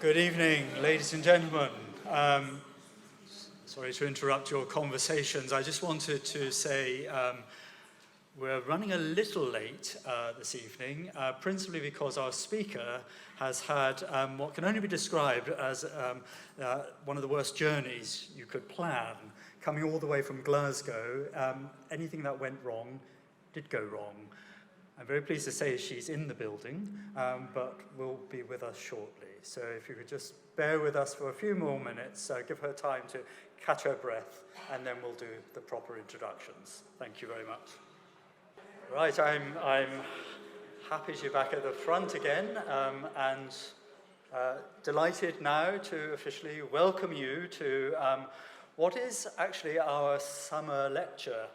Good evening, ladies and gentlemen. Sorry to interrupt your conversations. I just wanted to say we're running a little late this evening, principally because our speaker has had what can only be described as one of the worst journeys you could plan, coming all the way from Glasgow. Anything that went wrong did go wrong. I'm very pleased to say she's in the building, but will be with us shortly. So if you could just bear with us for a few more minutes, give her time to catch her breath, and then we'll do the proper introductions. Thank you very much. Right, I'm happy to be back at the front again, and delighted now to officially welcome you to what is actually our summer lecture.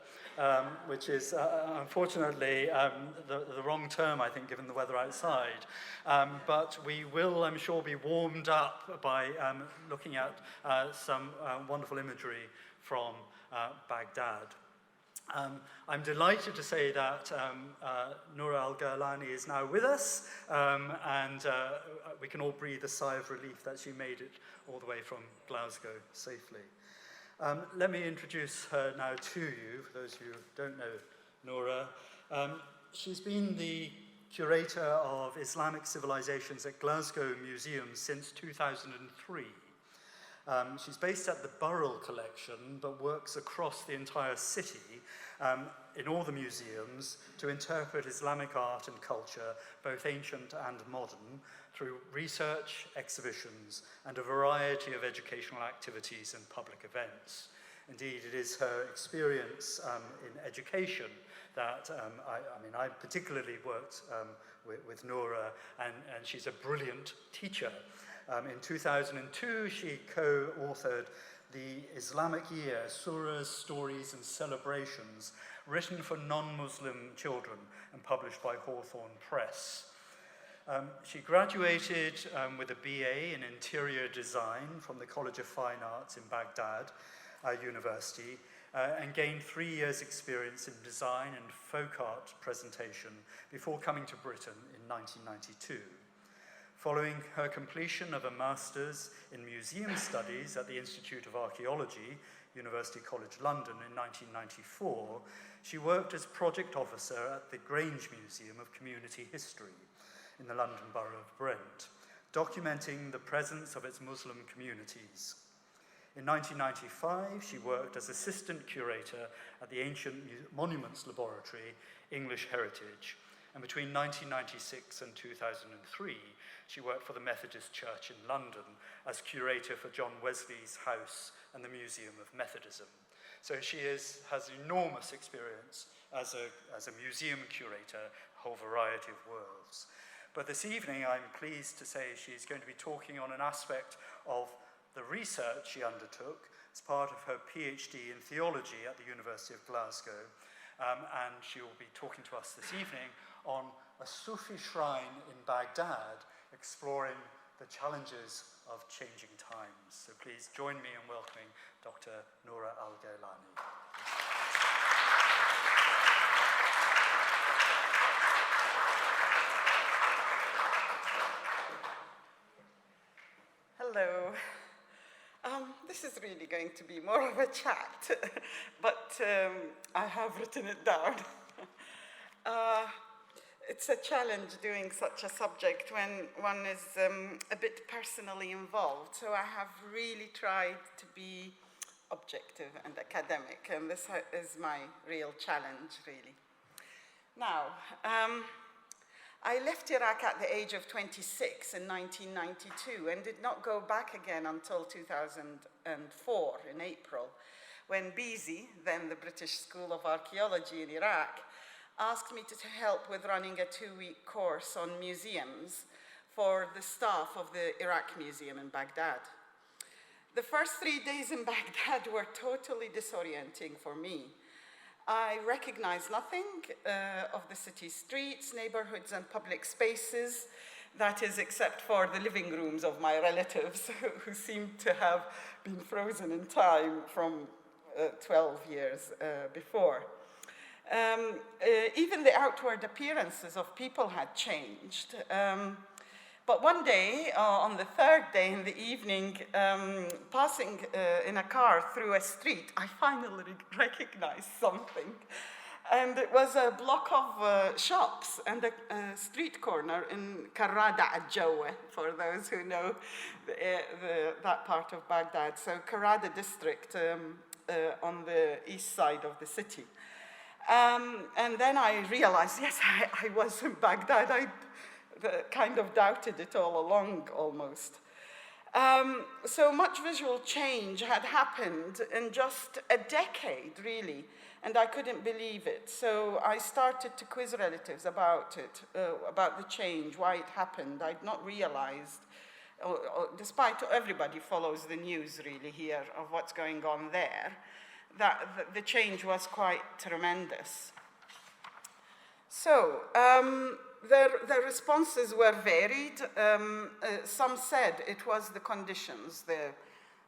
Which is unfortunately the wrong term, I think, given the weather outside. But we will, I'm sure, be warmed up by looking at some wonderful imagery from Baghdad. I'm delighted to say that Noorah al-Gailani is now with us, and we can all breathe a sigh of relief that she made it all the way from Glasgow safely. Let me introduce her now to you, for those of you who don't know Noorah. She's been the curator of Islamic civilizations at Glasgow Museum since 2003. She's based at the Burrell Collection, but works across the entire city in all the museums to interpret Islamic art and culture, both ancient and modern, through research, exhibitions, and a variety of educational activities and public events. Indeed, it is her experience in education that, I particularly worked with Noorah, and she's a brilliant teacher. In 2002, she co-authored the Islamic Year, Surahs, Stories, and Celebrations, written for non-Muslim children and published by Hawthorne Press. She graduated with a BA in Interior Design from the College of Fine Arts in Baghdad University and gained 3 years' experience in design and folk art presentation before coming to Britain in 1992. Following her completion of a master's in museum studies at the Institute of Archaeology, University College London in 1994, she worked as project officer at the Grange Museum of Community History in the London Borough of Brent, documenting the presence of its Muslim communities. In 1995, she worked as assistant curator at the Ancient Monuments Laboratory, English Heritage, and between 1996 and 2003, she worked for the Methodist Church in London as curator for John Wesley's House and the Museum of Methodism. So she has enormous experience as a museum curator, a whole variety of worlds. But this evening, I'm pleased to say she's going to be talking on an aspect of the research she undertook as part of her PhD in theology at the University of Glasgow. And she will be talking to us this evening on a Sufi shrine in Baghdad, exploring the challenges of changing times. So please join me in welcoming Dr. Noorah al-Gailani. Hello. This is really going to be more of a chat, but I have written it down. It's a challenge doing such a subject when one is a bit personally involved, so I have really tried to be objective and academic, and this is my real challenge, really. Now, I left Iraq at the age of 26 in 1992 and did not go back again until 2004 in April, when BISI, then the British School of Archaeology in Iraq, asked me to help with running a 2-week course on museums for the staff of the Iraq Museum in Baghdad. The first 3 days in Baghdad were totally disorienting for me. I recognized nothing of the city's streets, neighborhoods, and public spaces, that is, except for the living rooms of my relatives, who seemed to have been frozen in time from 12 years before. Even the outward appearances of people had changed. But one day, on the third day in the evening, passing in a car through a street, I finally recognized something. And it was a block of shops and a street corner in Karada al-Jawwa, for those who know that part of Baghdad. So Karada district on the east side of the city. And then I realized, yes, I was in Baghdad. I kind of doubted it all along, almost. So much visual change had happened in just a decade, really, and I couldn't believe it. So I started to quiz relatives about it, about the change, why it happened. I'd not realized, despite everybody follows the news, really, here, of what's going on there, that the change was quite tremendous. So, the responses were varied. Some said it was the conditions,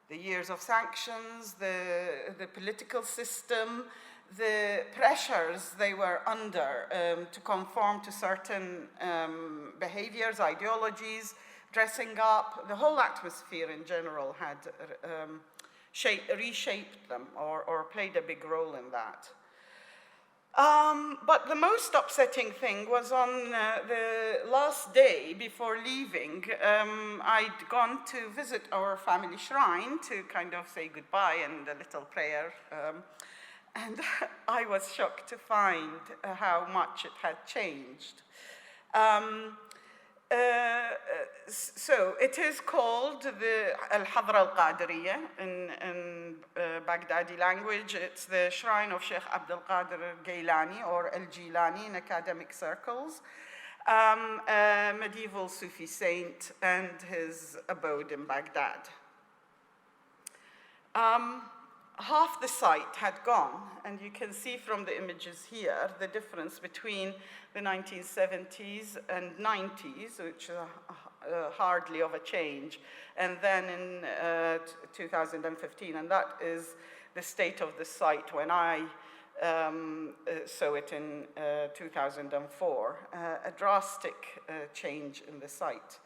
the years of sanctions, the political system, the pressures they were under to conform to certain behaviors, ideologies, dressing up. The whole atmosphere in general had reshaped them or played a big role in that. But the most upsetting thing was on the last day before leaving, I'd gone to visit our family shrine to kind of say goodbye and a little prayer. And I was shocked to find how much it had changed. So it is called the al-Qādir in Baghdadi language. It's the shrine of Shaykh ʿAbd Gailani or al-Jīlānī in academic circles, a medieval Sufi saint and his abode in Baghdad. Half the site had gone, and you can see from the images here the difference between the 1970s and 90s, which are hardly of a change, and then in 2015, and that is the state of the site when I saw it in 2004, a drastic change in the site.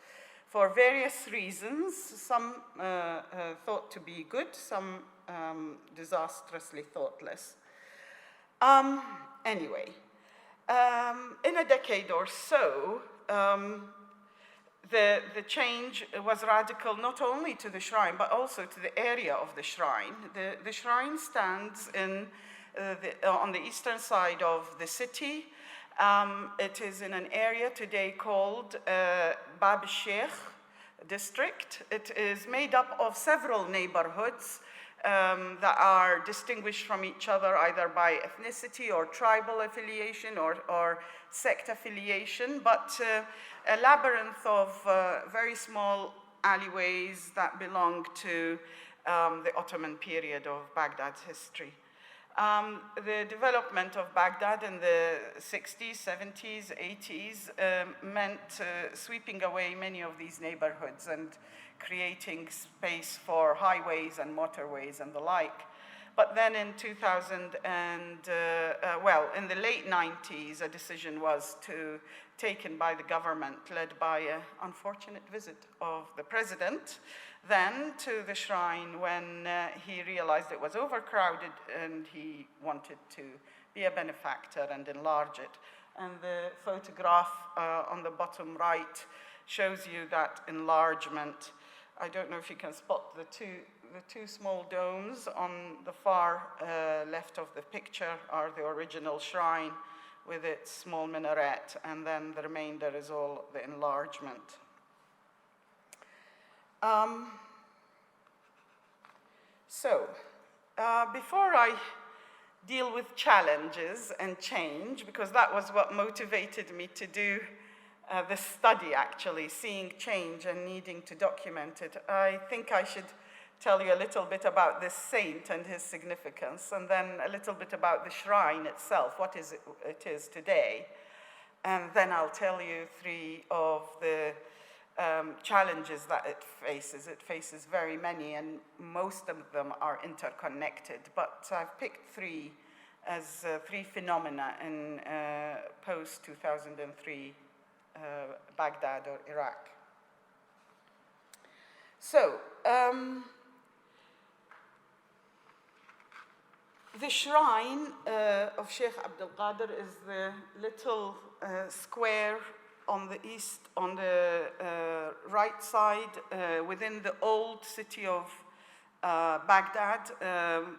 For various reasons, some thought to be good, some disastrously thoughtless. Anyway, in a decade or so, the change was radical not only to the shrine, but also to the area of the shrine. The shrine stands on the eastern side of the city. It is in an area today called Bab al-Sheikh district. It is made up of several neighborhoods that are distinguished from each other either by ethnicity or tribal affiliation or sect affiliation, but a labyrinth of very small alleyways that belong to the Ottoman period of Baghdad's history. The development of Baghdad in the 60s, 70s, 80s meant sweeping away many of these neighborhoods and creating space for highways and motorways and the like. But then in in the late 90s, a decision was taken by the government, led by an unfortunate visit of the president, then to the shrine when he realized it was overcrowded and he wanted to be a benefactor and enlarge it. And the photograph on the bottom right shows you that enlargement. I don't know if you can spot the two small domes on the far left of the picture are the original shrine with its small minaret, and then the remainder is all the enlargement. Before I deal with challenges and change, because that was what motivated me to do this study, actually, seeing change and needing to document it, I think I should tell you a little bit about this saint and his significance, and then a little bit about the shrine itself, what it is today. And then I'll tell you three of the challenges that it faces. It faces very many, and most of them are interconnected, but I've picked three as three phenomena in post-2003 Baghdad or Iraq. So, the shrine of Sheikh Abd al-Qādir is the little square on the east, on the right side, within the old city of Baghdad,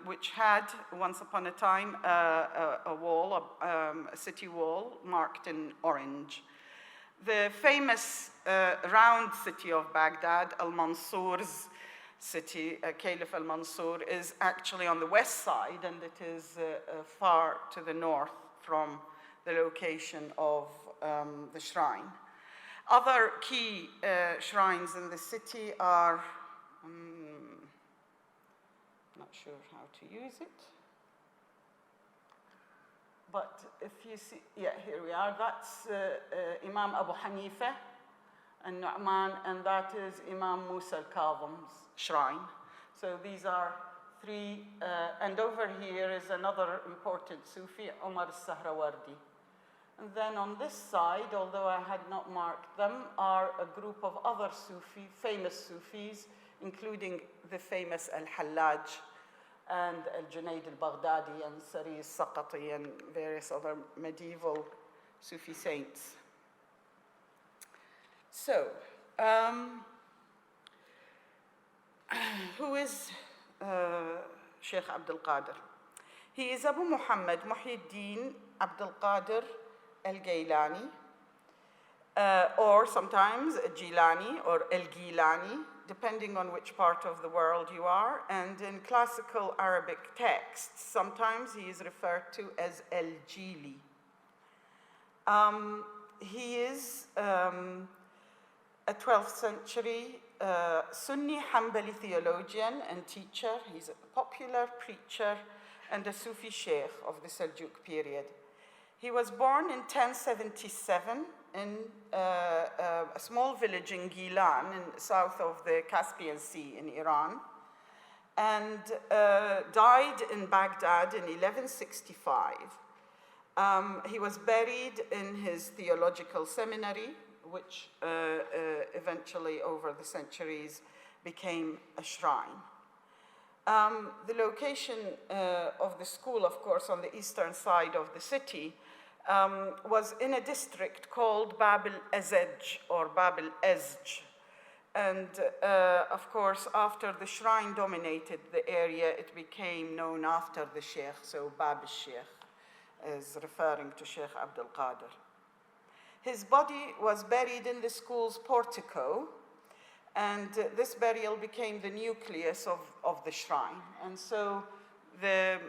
which had, once upon a time, a wall, a city wall marked in orange. The famous round city of Baghdad, al-Mansur's city, Caliph al-Mansur, is actually on the west side, and it is far to the north from the location of the shrine. Other key shrines in the city are, not sure how to use it, but if you see, yeah, here we are. That's Imam Abu Hanifa and Nu'man, and that is Imam Musa al-Kazim's shrine. So these are three, and over here is another important Sufi, Umar al-Sahrawardi. And then on this side, although I had not marked them, are a group of other Sufi, famous Sufis, including the famous al-Hallaj and al-Junayd al-Baghdadi and Sari al-Saqati and various other medieval Sufi saints. So, who is Sheikh Abd al-Qādir? He is Abu Muhammad Muhyiddin Abd al-Qādir al-Gailani, or sometimes al-Jīlānī or al-Jīlānī, depending on which part of the world you are. And in classical Arabic texts, sometimes he is referred to as al-Jīlī. He is a 12th century Sunni Hanbali theologian and teacher. He's a popular preacher and a Sufi Shaikh of the Seljuk period. He was born in 1077 in a small village in Gilan, south of the Caspian Sea in Iran, and died in Baghdad in 1165. He was buried in his theological seminary, which eventually, over the centuries, became a shrine. The location of the school, of course, on the eastern side of the city, was in a district called Bab al-Azaj, or Bab al-Azj. And of course, after the shrine dominated the area, it became known after the Sheikh, so Bab al-Sheikh is referring to Sheikh Abd al-Qādir. His body was buried in the school's portico, and this burial became the nucleus of the shrine. And so the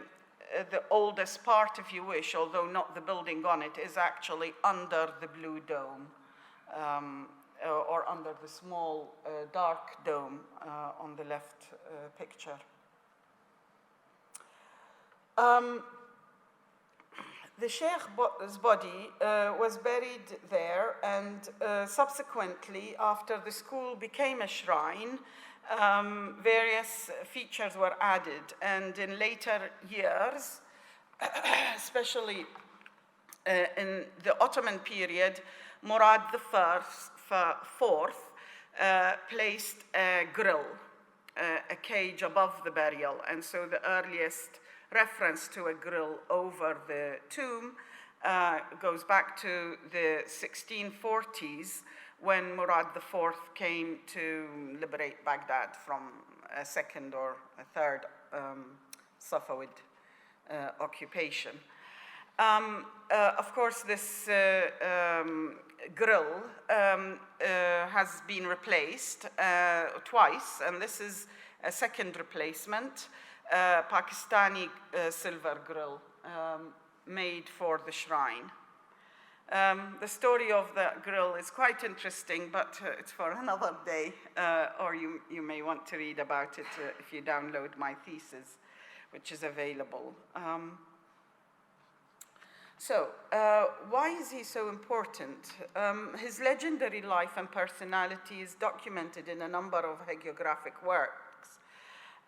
oldest part, if you wish, although not the building on it, is actually under the blue dome, or under the small dark dome on the left picture. The Sheikh's body was buried there, and subsequently, after the school became a shrine, various features were added. And in later years, especially in the Ottoman period, Murad IV placed a grill, a cage above the burial. And so the earliest reference to a grill over the tomb goes back to the 1640s, when Murad IV came to liberate Baghdad from a second or a third Safavid occupation. Of course, this grill has been replaced twice, and this is a second replacement. Pakistani silver grill made for the shrine. The story of the grill is quite interesting, but it's for another day, or you may want to read about it if you download my thesis, which is available. So, why is he so important? His legendary life and personality is documented in a number of hagiographic works,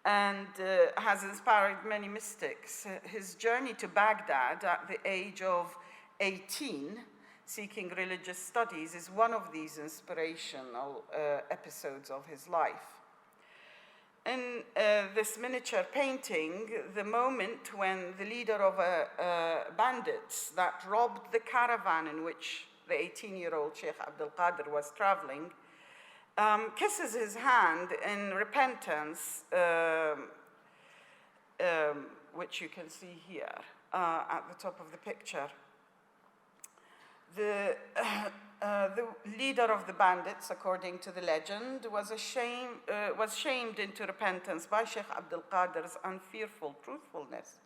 and has inspired many mystics. His journey to Baghdad at the age of 18, seeking religious studies, is one of these inspirational episodes of his life. in this miniature painting, the moment when the leader of bandits that robbed the caravan in which the 18-year-old Sheikh ʿAbd al-Qādir was traveling, kisses his hand in repentance, which you can see here at the top of the picture. The leader of the bandits, according to the legend, was shamed into repentance by Sheikh ʿAbd al-Qādir's unfearful truthfulness.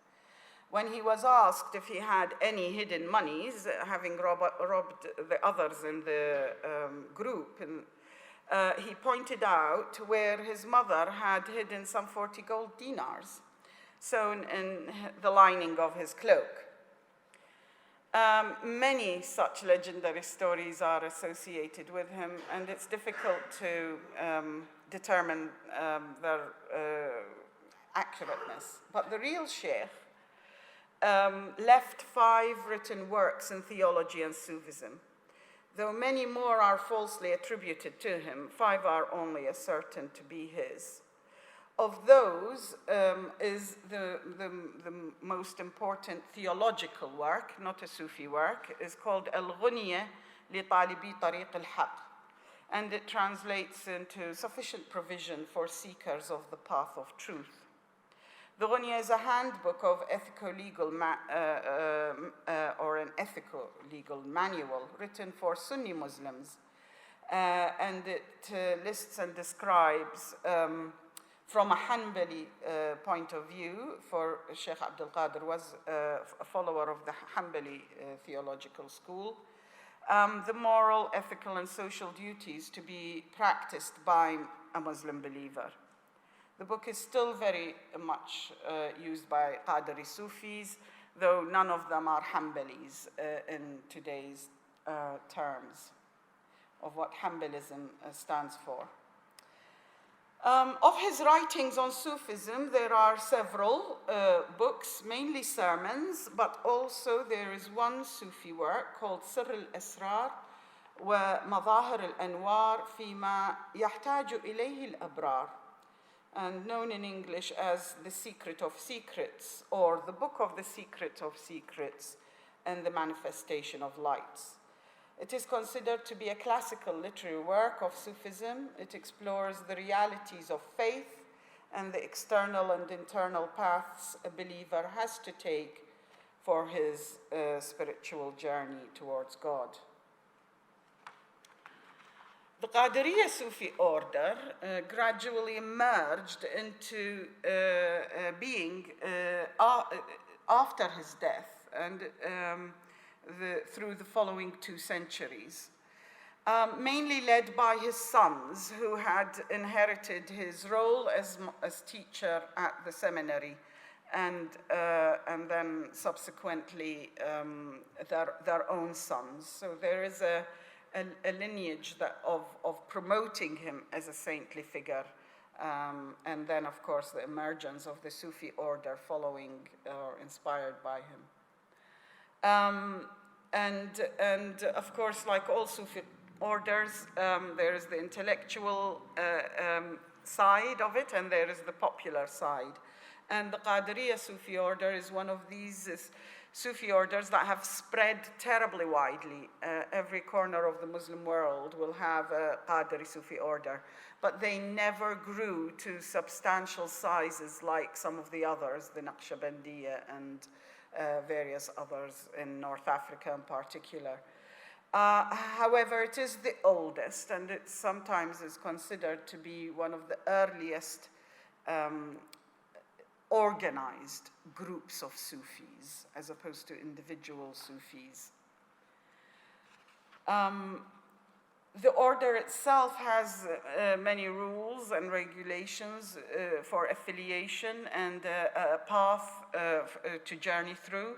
When he was asked if he had any hidden monies, having robbed the others in the group, he pointed out where his mother had hidden some 40 gold dinars sewn in the lining of his cloak. Many such legendary stories are associated with him, and it's difficult to determine their accurateness. But the real Shaykh left 5 written works in theology and Sufism. Though many more are falsely attributed to him, 5 are only ascertained to be his. Of those is the most important theological work, not a Sufi work, is called al-Ghuniyah li Talibi Tariq al-Haq, and it translates into sufficient provision for seekers of the path of truth. The Ghuniyah is a handbook of ethico-legal or an ethico-legal manual written for Sunni Muslims, and it lists and describes from a Hanbali point of view, for Sheikh ʿAbd al-Qādir was a follower of the Hanbali theological school, the moral, ethical, and social duties to be practiced by a Muslim believer. The book is still very much used by Qadiri Sufis, though none of them are Hanbalis in today's terms of what Hanbalism stands for. Of his writings on Sufism, there are several books, mainly sermons, but also there is one Sufi work called Sirr al-Asrar wa Madahir al-Anwar fima yahtaju ilayhi al-Abrar, and known in English as The Secret of Secrets, or The Book of the Secret of Secrets and the Manifestation of Lights. It is considered to be a classical literary work of Sufism. It explores the realities of faith and the external and internal paths a believer has to take for his spiritual journey towards God. The Qadiriya Sufi order gradually emerged into being after his death, and through the following 2 centuries, mainly led by his sons, who had inherited his role as teacher at the seminary, and then subsequently their own sons. So there is a lineage of promoting him as a saintly figure, and then, of course, the emergence of the Sufi order following or inspired by him. And of course, like all Sufi orders, there is the intellectual side of it, and there is the popular side. And the Qadiriya Sufi order is one of these Sufi orders that have spread terribly widely. Every corner of the Muslim world will have a Qadiri Sufi order, but they never grew to substantial sizes like some of the others, the Naqshbandiyya and various others in North Africa in particular. However, it is the oldest, and it sometimes is considered to be one of the earliest organized groups of Sufis, as opposed to individual Sufis. The order itself has many rules and regulations for affiliation and a path to journey through.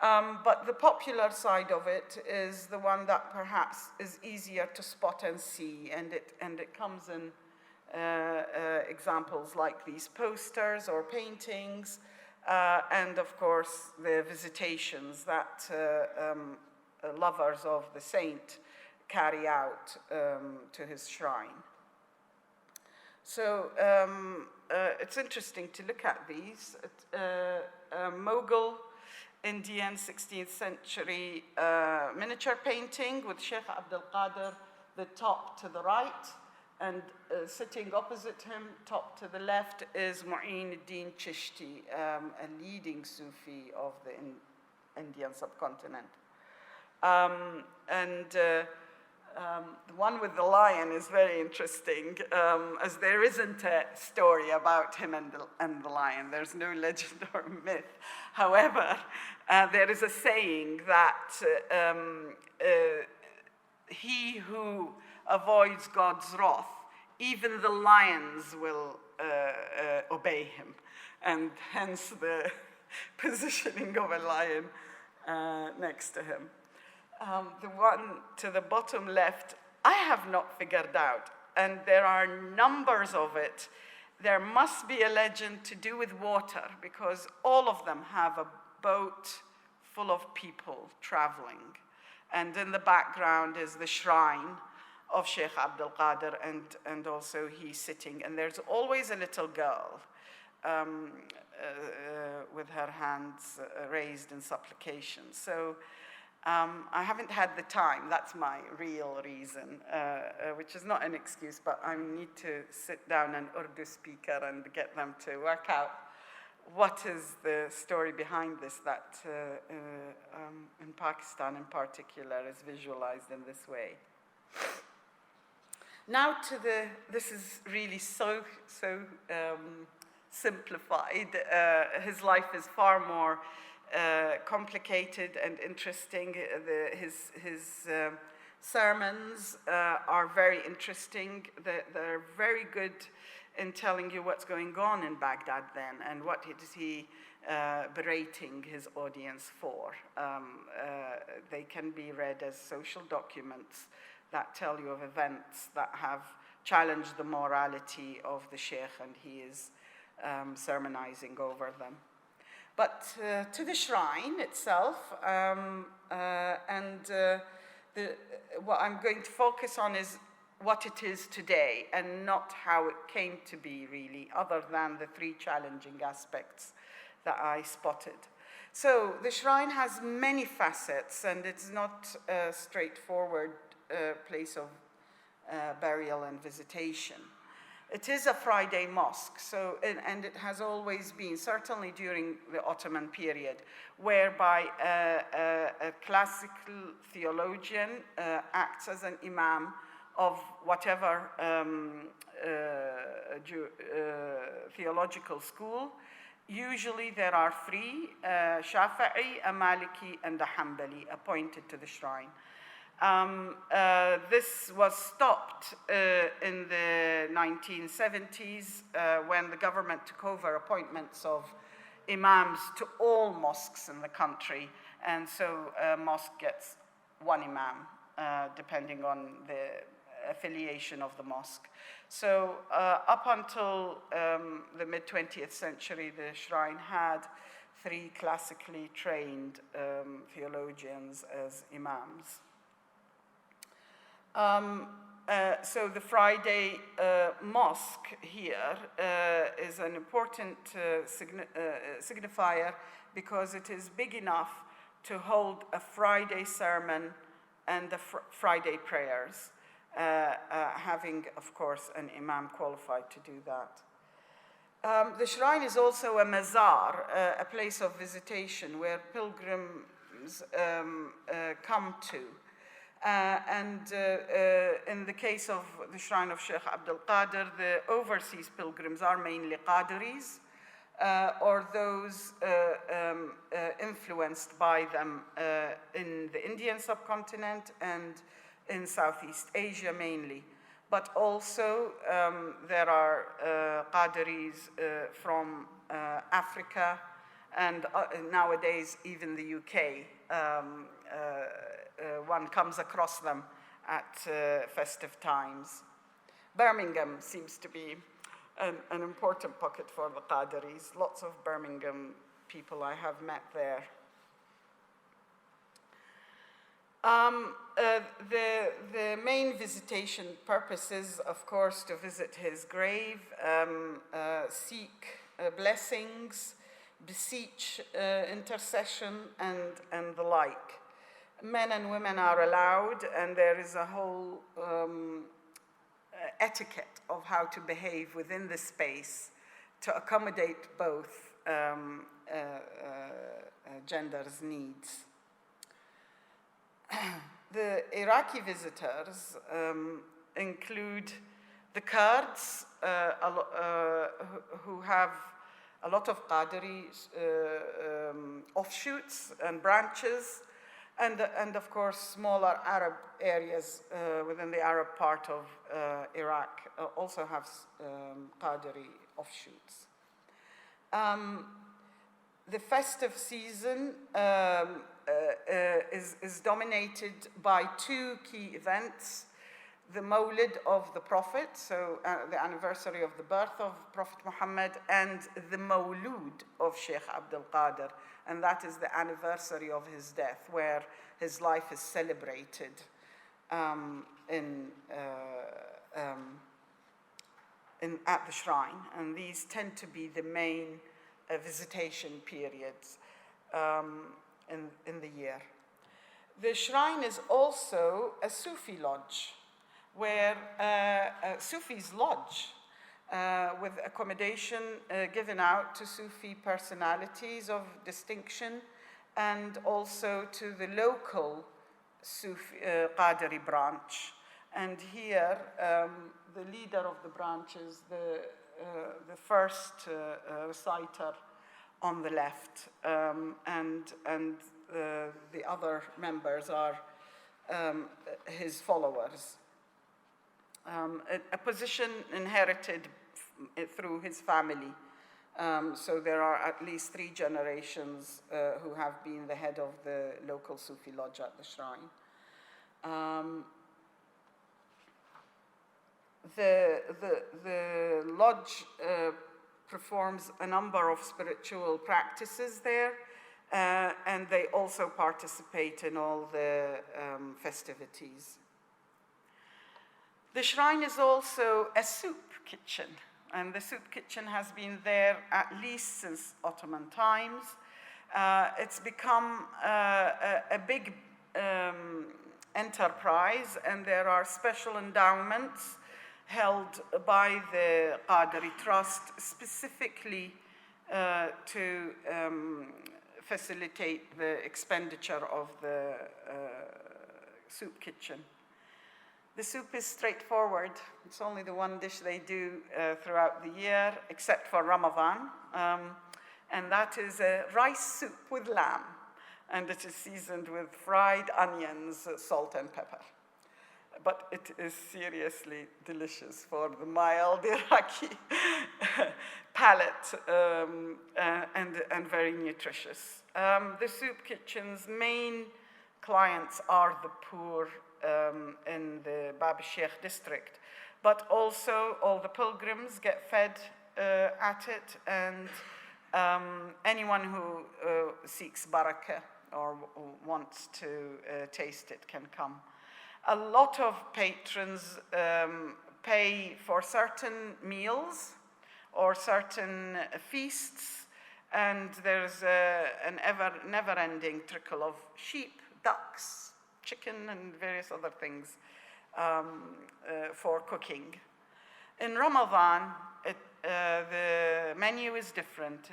But the popular side of it is the one that perhaps is easier to spot and see, and it comes in examples like these posters or paintings, and of course the visitations that lovers of the saint carry out to his shrine. So it's interesting to look at these. Mughal Indian 16th century miniature painting with Sheikh Abd al-Qādir, the top to the right, and sitting opposite him, top to the left, is Mu'in ad-Din Chishti, a leading Sufi of the Indian subcontinent. The one with the lion is very interesting, as there isn't a story about him and the lion. There's no legend or myth. However, there is a saying that he who avoids God's wrath, even the lions will obey him. And hence the positioning of a lion next to him. The one to the bottom left, I have not figured out, and there are numbers of it. There must be a legend to do with water, because all of them have a boat full of people traveling. And in the background is the shrine of Sheikh Abd al-Qādir, and also he's sitting. And there's always a little girl with her hands raised in supplication. So I haven't had the time. That's my real reason, which is not an excuse, but I need to sit down an Urdu speaker and get them to work out what is the story behind this that in Pakistan in particular is visualized in this way. Now to this is really so simplified. His life is far more complicated and interesting. His sermons are very interesting. They're very good in telling you what's going on in Baghdad then, and what is he berating his audience for. They can be read as social documents that tell you of events that have challenged the morality of the Sheikh, and he is sermonizing over them. But to the shrine itself, what I'm going to focus on is what it is today, and not how it came to be, really, other than the three challenging aspects that I spotted. So the shrine has many facets, and it's not a straightforward place of burial and visitation. It is a Friday mosque, so, and it has always been, certainly during the Ottoman period, whereby a classical theologian acts as an imam of whatever theological school. Usually there are three, Shafi'i, a Maliki, and a Hanbali, appointed to the shrine. This was stopped in the 1970s when the government took over appointments of imams to all mosques in the country, and so a mosque gets one imam, depending on the affiliation of the mosque. So up until the mid-20th century, the shrine had three classically trained theologians as imams. So the Friday mosque here is an important signifier, because it is big enough to hold a Friday sermon and the Friday prayers, having, of course, an imam qualified to do that. The shrine is also a mazar, a place of visitation where pilgrims come to. In the case of the shrine of Sheikh Abd al-Qādir, the overseas pilgrims are mainly Qadiris, or those influenced by them in the Indian subcontinent and in Southeast Asia mainly. But also there are Qadiris from Africa, and nowadays even the UK. One comes across them at festive times. Birmingham seems to be an important pocket for the Qadiris. Lots of Birmingham people I have met there. The main visitation purpose is, of course, to visit his grave, seek blessings, beseech intercession, and the like. Men and women are allowed, and there is a whole etiquette of how to behave within the space to accommodate both genders' needs. The Iraqi visitors include the Kurds, who have a lot of Qadiri offshoots and branches, and of course smaller Arab areas within the Arab part of Iraq also have Qadiri offshoots. The festive season is dominated by two key events: the Mawlid of the Prophet, so the anniversary of the birth of Prophet Muhammad, and the Mawlud of Shaykh ʿAbd al-Qādir, and that is the anniversary of his death, where his life is celebrated at the shrine. And these tend to be the main visitation periods in the year. The shrine is also a Sufi lodge, where Sufi's lodge, with accommodation given out to Sufi personalities of distinction, and also to the local Sufi Qadiri branch. And here, the leader of the branch is the first reciter on the left, and the other members are his followers. A position inherited through his family. So there are at least 3 generations who have been the head of the local Sufi lodge at the shrine. The lodge performs a number of spiritual practices there, and they also participate in all the festivities. The shrine is also a soup kitchen, and the soup kitchen has been there at least since Ottoman times. It's become a big enterprise, and there are special endowments held by the Qadiri Trust specifically to facilitate the expenditure of the soup kitchen. The soup is straightforward. It's only the one dish they do throughout the year, except for Ramadan, and that is a rice soup with lamb, and it is seasoned with fried onions, salt, and pepper. But it is seriously delicious for the mild Iraqi palate, and very nutritious. The soup kitchen's main clients are the poor in the Bab al-Sheikh district, but also all the pilgrims get fed at it, and anyone who seeks barakah or wants to taste it can come. A lot of patrons pay for certain meals or certain feasts, and there's an never-ending trickle of sheep, ducks, chicken, and various other things for cooking. In Ramadan, the menu is different.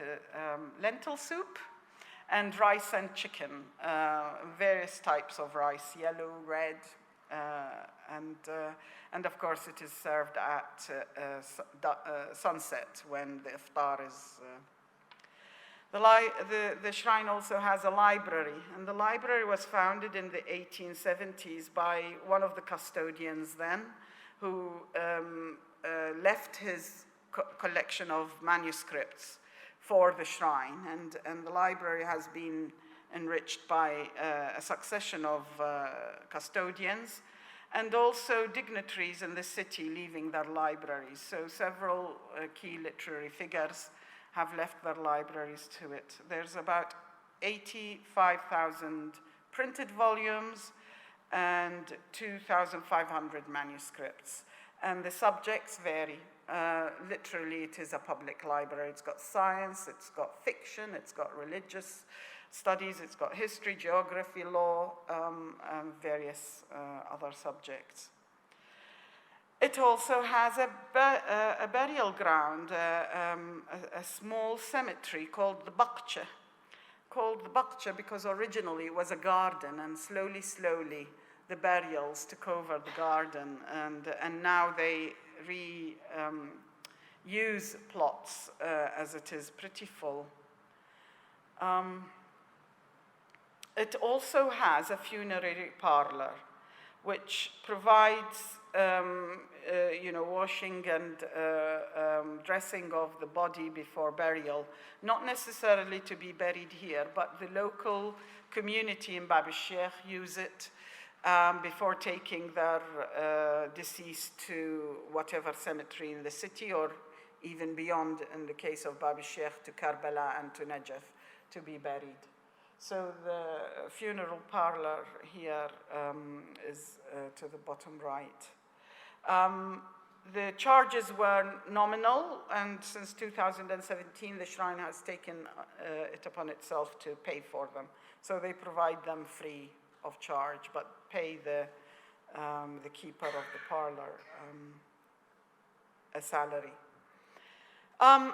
Lentil soup and rice and chicken, various types of rice, yellow, red, and of course it is served at sunset when the iftar is. The shrine also has a library, and the library was founded in the 1870s by one of the custodians then, who left his collection of manuscripts for the shrine, and the library has been enriched by a succession of custodians, and also dignitaries in the city leaving their libraries. So several key literary figures have left their libraries to it. There's about 85,000 printed volumes, and 2,500 manuscripts. And the subjects vary. Literally, it is a public library. It's got science, it's got fiction, it's got religious studies, it's got history, geography, law, and various other subjects. It also has a burial ground, a small cemetery called the Baqcha. Called the Baqcha because originally it was a garden, and slowly, slowly, the burials took over the garden, and now they use plots as it is pretty full. It also has a funerary parlor, which provides washing and dressing of the body before burial, not necessarily to be buried here, but the local community in Bab al-Sheikh use it before taking their deceased to whatever cemetery in the city, or even beyond, in the case of Bab al-Sheikh, to Karbala and to Najaf to be buried. So the funeral parlor here is to the bottom right. The charges were nominal, and since 2017, the Shrine has taken it upon itself to pay for them. So they provide them free of charge, but pay the keeper of the parlor a salary.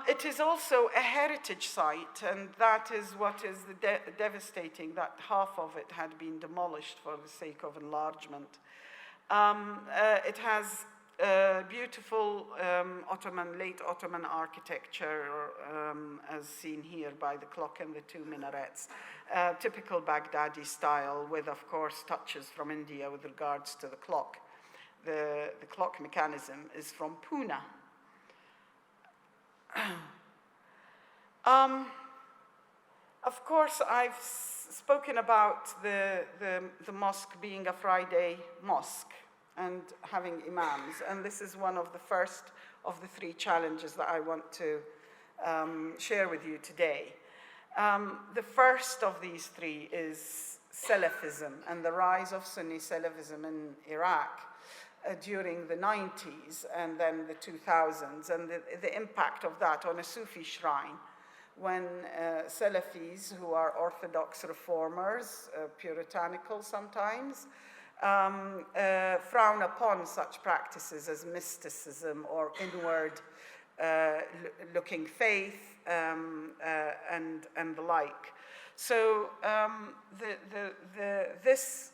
It is also a heritage site, and that is what is devastating, that half of it had been demolished for the sake of enlargement. It has beautiful late Ottoman architecture, as seen here by the clock and the two minarets. Typical Baghdadi style, with, of course, touches from India with regards to the clock. The clock mechanism is from Pune. Of course, I've spoken about the mosque being a Friday mosque and having imams, and this is one of the first of the three challenges that I want to share with you today. The first of these three is Salafism and the rise of Sunni Salafism in Iraq during the 90s and then the 2000s, and the impact of that on a Sufi shrine, when Salafis, who are orthodox reformers, puritanical sometimes, frown upon such practices as mysticism or inward looking faith and the like. So this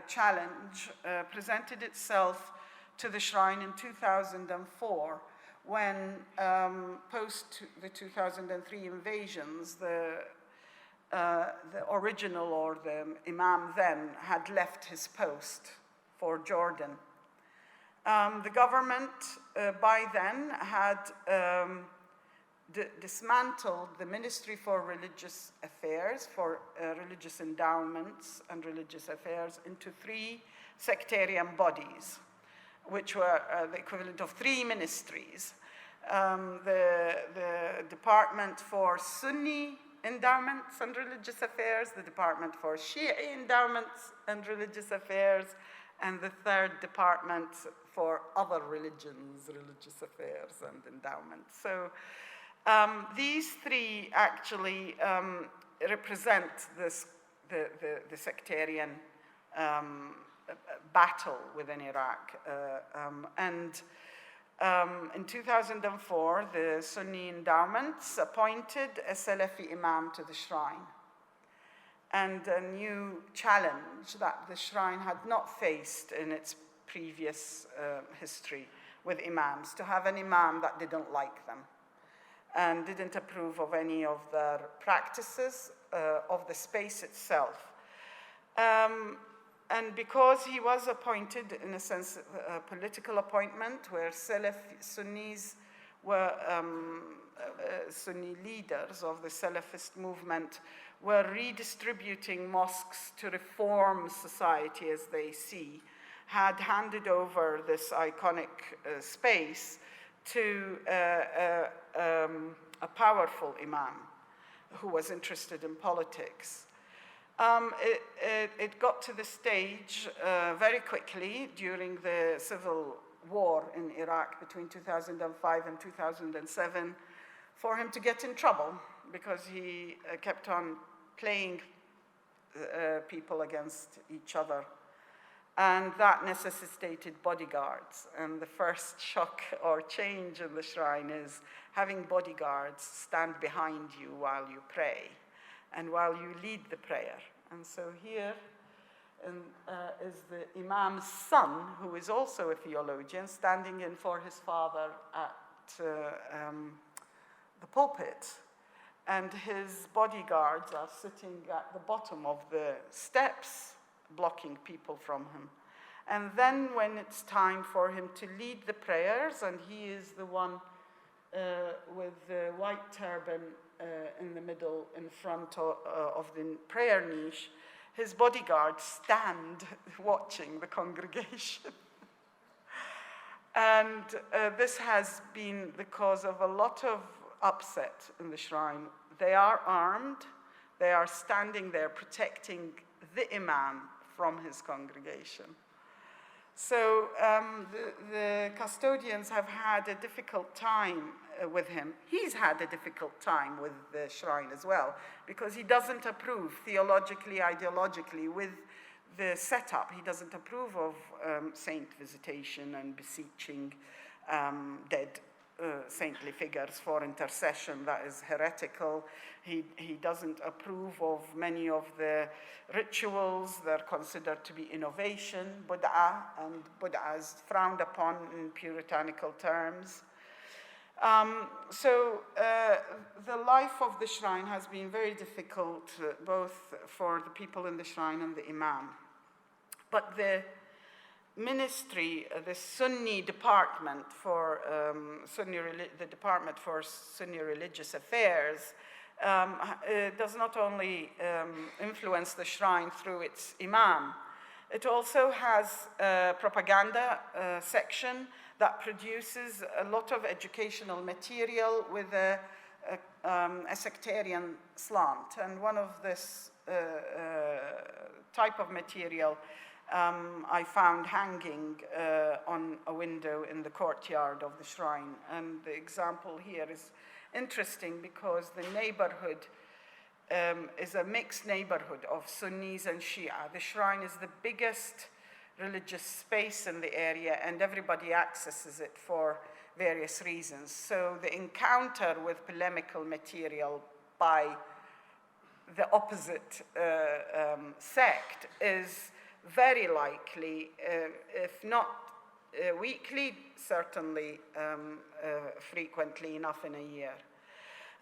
challenge presented itself to the shrine in 2004, when post the 2003 invasions, the original, or the imam then, had left his post for Jordan. The government by then had dismantled the Ministry for Religious Affairs, for religious endowments and religious affairs, into three sectarian bodies, which were the equivalent of three ministries. The Department for Sunni Endowments and Religious Affairs, the Department for Shia Endowments and Religious Affairs, and the third department for other religions, religious affairs and endowments. So these three actually represent the sectarian battle within Iraq. In 2004, the Sunni endowments appointed a Salafi imam to the shrine, and a new challenge that the shrine had not faced in its previous history with imams, to have an imam that didn't like them and didn't approve of any of their practices, of the space itself. And because he was appointed, in a sense, a political appointment, where Sunnis were, Sunni leaders of the Salafist movement were redistributing mosques to reform society as they see, had handed over this iconic space to a powerful imam who was interested in politics. It got to the stage very quickly during the civil war in Iraq between 2005 and 2007 for him to get in trouble because he kept on playing people against each other. And that necessitated bodyguards. And the first shock or change in the shrine is having bodyguards stand behind you while you pray and while you lead the prayer. And so here is the Imam's son, who is also a theologian, standing in for his father at the pulpit. And his bodyguards are sitting at the bottom of the steps, blocking people from him. And then when it's time for him to lead the prayers, and he is the one with the white turban in the middle, in front of the prayer niche, his bodyguards stand watching the congregation. And this has been the cause of a lot of upset in the shrine. They are armed, they are standing there protecting the Imam from his congregation. So the custodians have had a difficult time with him. He's had a difficult time with the shrine as well, because he doesn't approve theologically, ideologically with the setup. He doesn't approve of saint visitation and beseeching dead saintly figures for intercession. That is heretical. He doesn't approve of many of the rituals. They're considered to be innovation, Bud'ah, and Bud'ah is frowned upon in puritanical terms. So the life of the shrine has been very difficult, both for the people in the shrine and the Imam. But the ministry, the Sunni department for the Department for Sunni Religious Affairs, does not only influence the shrine through its imam, it also has a propaganda section that produces a lot of educational material with a sectarian slant. And one of this type of material I found hanging on a window in the courtyard of the shrine. And the example here is interesting because the neighborhood is a mixed neighborhood of Sunnis and Shia. The shrine is the biggest religious space in the area, and everybody accesses it for various reasons. So the encounter with polemical material by the opposite sect is very likely, if not weekly, certainly frequently enough in a year.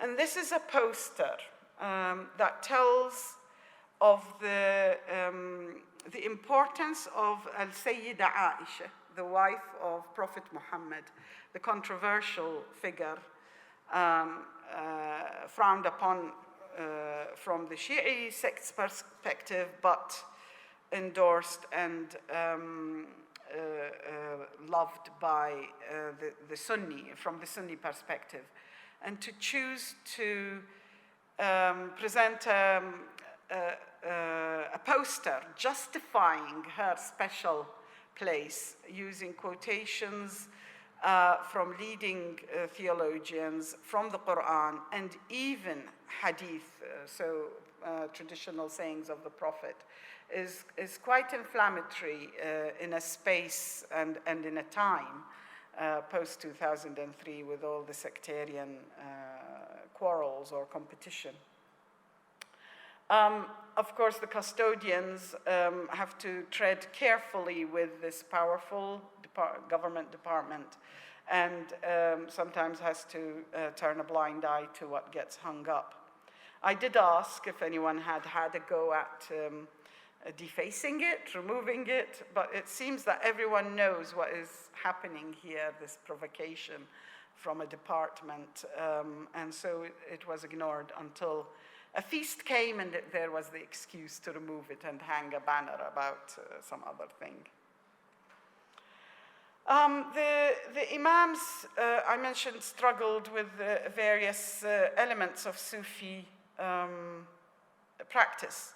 And this is a poster that tells of the importance of al-Sayyida Aisha, the wife of Prophet Muhammad, the controversial figure frowned upon from the Shi'i sect's perspective, but endorsed and loved by the Sunni, from the Sunni perspective. And to choose to present a poster justifying her special place using quotations from leading theologians from the Quran and even hadith, traditional sayings of the Prophet, is quite inflammatory in a space and in a time post-2003 with all the sectarian quarrels or competition. Of course, the custodians have to tread carefully with this powerful government department and sometimes has to turn a blind eye to what gets hung up. I did ask if anyone had a go at defacing it, removing it, but it seems that everyone knows what is happening here, this provocation from a department, and so it was ignored until a feast came and there was the excuse to remove it and hang a banner about some other thing. The imams, I mentioned, struggled with various elements of Sufi practice.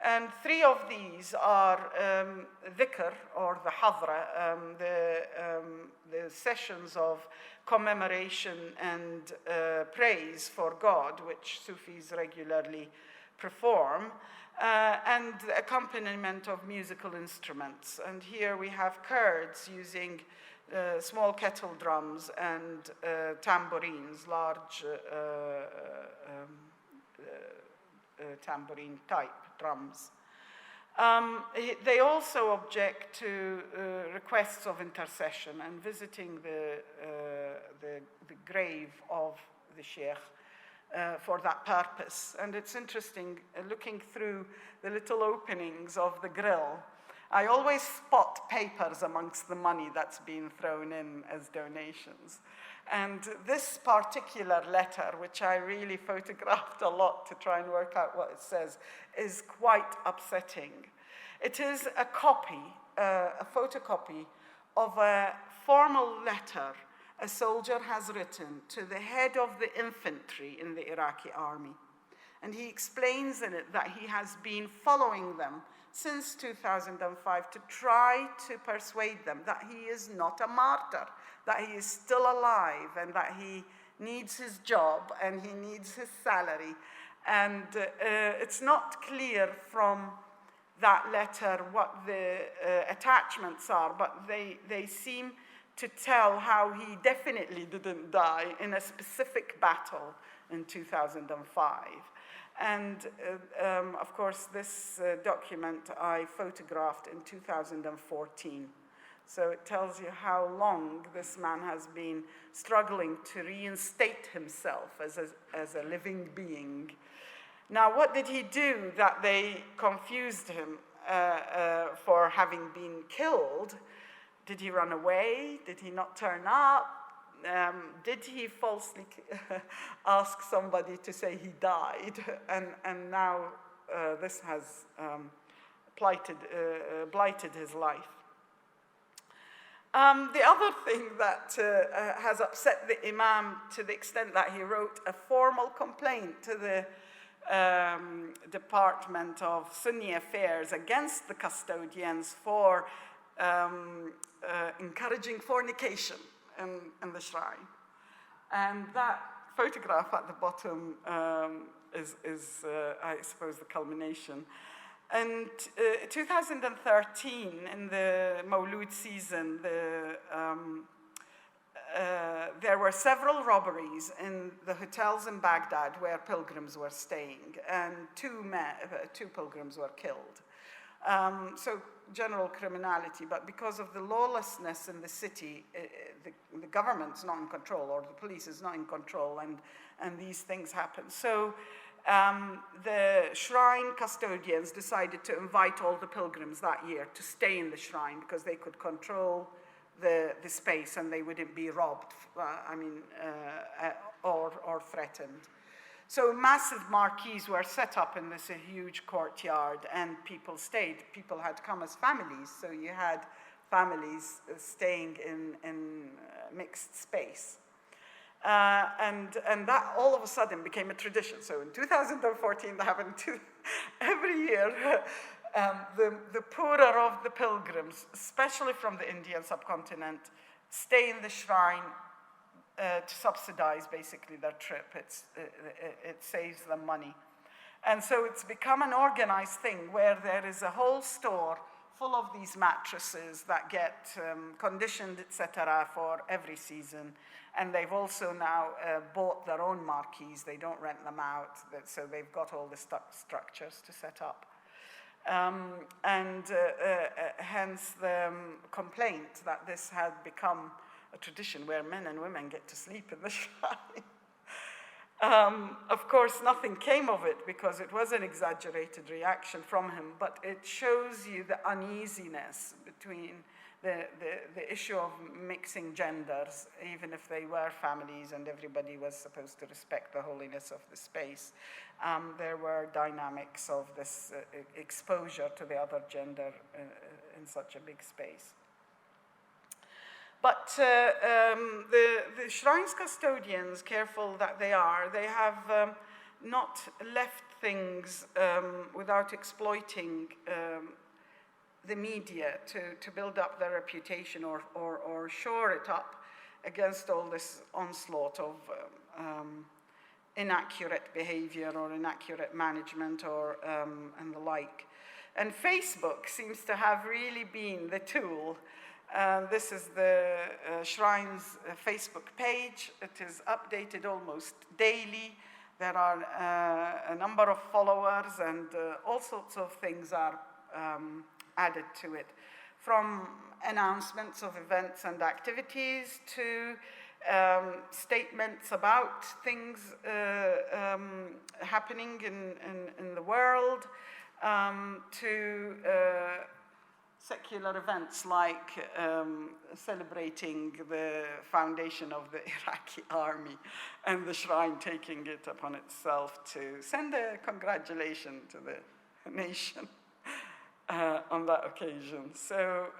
And 3 of these are dhikr, or the hadra, the sessions of commemoration and praise for God, which Sufis regularly perform, and the accompaniment of musical instruments. And here we have Kurds using small kettle drums and tambourines, large tambourine type drums. They also object to requests of intercession and visiting the grave of the Shaikh for that purpose. And it's interesting, looking through the little openings of the grill, I always spot papers amongst the money that's been thrown in as donations. And this particular letter, which I really photographed a lot to try and work out what it says, is quite upsetting. It is a copy, a photocopy of a formal letter a soldier has written to the head of the infantry in the Iraqi army. And he explains in it that he has been following them since 2005 to try to persuade them that he is not a martyr, that he is still alive, and that he needs his job and he needs his salary. And it's not clear from that letter what the attachments are, but they seem to tell how he definitely didn't die in a specific battle in 2005. And of course, this document I photographed in 2014. So it tells you how long this man has been struggling to reinstate himself as a living being. Now, what did he do that they confused him for having been killed? Did he run away? Did he not turn up? Did he falsely ask somebody to say he died? And now this has blighted his life. The other thing that has upset the Imam to the extent that he wrote a formal complaint to the Department of Sunni Affairs against the custodians for encouraging fornication in the shrine. And that photograph at the bottom is I suppose, the culmination. And 2013, in the Mawlud season, there were several robberies in the hotels in Baghdad where pilgrims were staying, and two pilgrims were killed. So general criminality, but because of the lawlessness in the city, the government's not in control, or the police is not in control, and these things happen. So the shrine custodians decided to invite all the pilgrims that year to stay in the shrine because they could control the space and they wouldn't be robbed, or threatened. So massive marquees were set up in this huge courtyard, and people stayed. People had come as families, so you had families staying in mixed space. And that all of a sudden became a tradition. So in 2014, that happened every year. The poorer of the pilgrims, especially from the Indian subcontinent, stay in the shrine to subsidize basically their trip. It saves them money. And so it's become an organized thing where there is a whole store full of these mattresses that get conditioned, etc., for every season. And they've also now bought their own marquees. They don't rent them out, so they've got all the structures to set up. Hence the complaint that this had become a tradition where men and women get to sleep in the shrine. Of course, nothing came of it because it was an exaggerated reaction from him, but it shows you the uneasiness between the issue of mixing genders, even if they were families and everybody was supposed to respect the holiness of the space. There were dynamics of this exposure to the other gender in such a big space. But the shrine's custodians, careful that they are, they have not left things without exploiting the media to build up their reputation or shore it up against all this onslaught of inaccurate behavior or inaccurate management or and the like. And Facebook seems to have really been the tool. This is the Shrine's Facebook page. It is updated almost daily. There are a number of followers, and all sorts of things are added to it, from announcements of events and activities to statements about things happening in the world, to secular events like celebrating the foundation of the Iraqi army and the Shrine taking it upon itself to send a congratulation to the nation on that occasion. So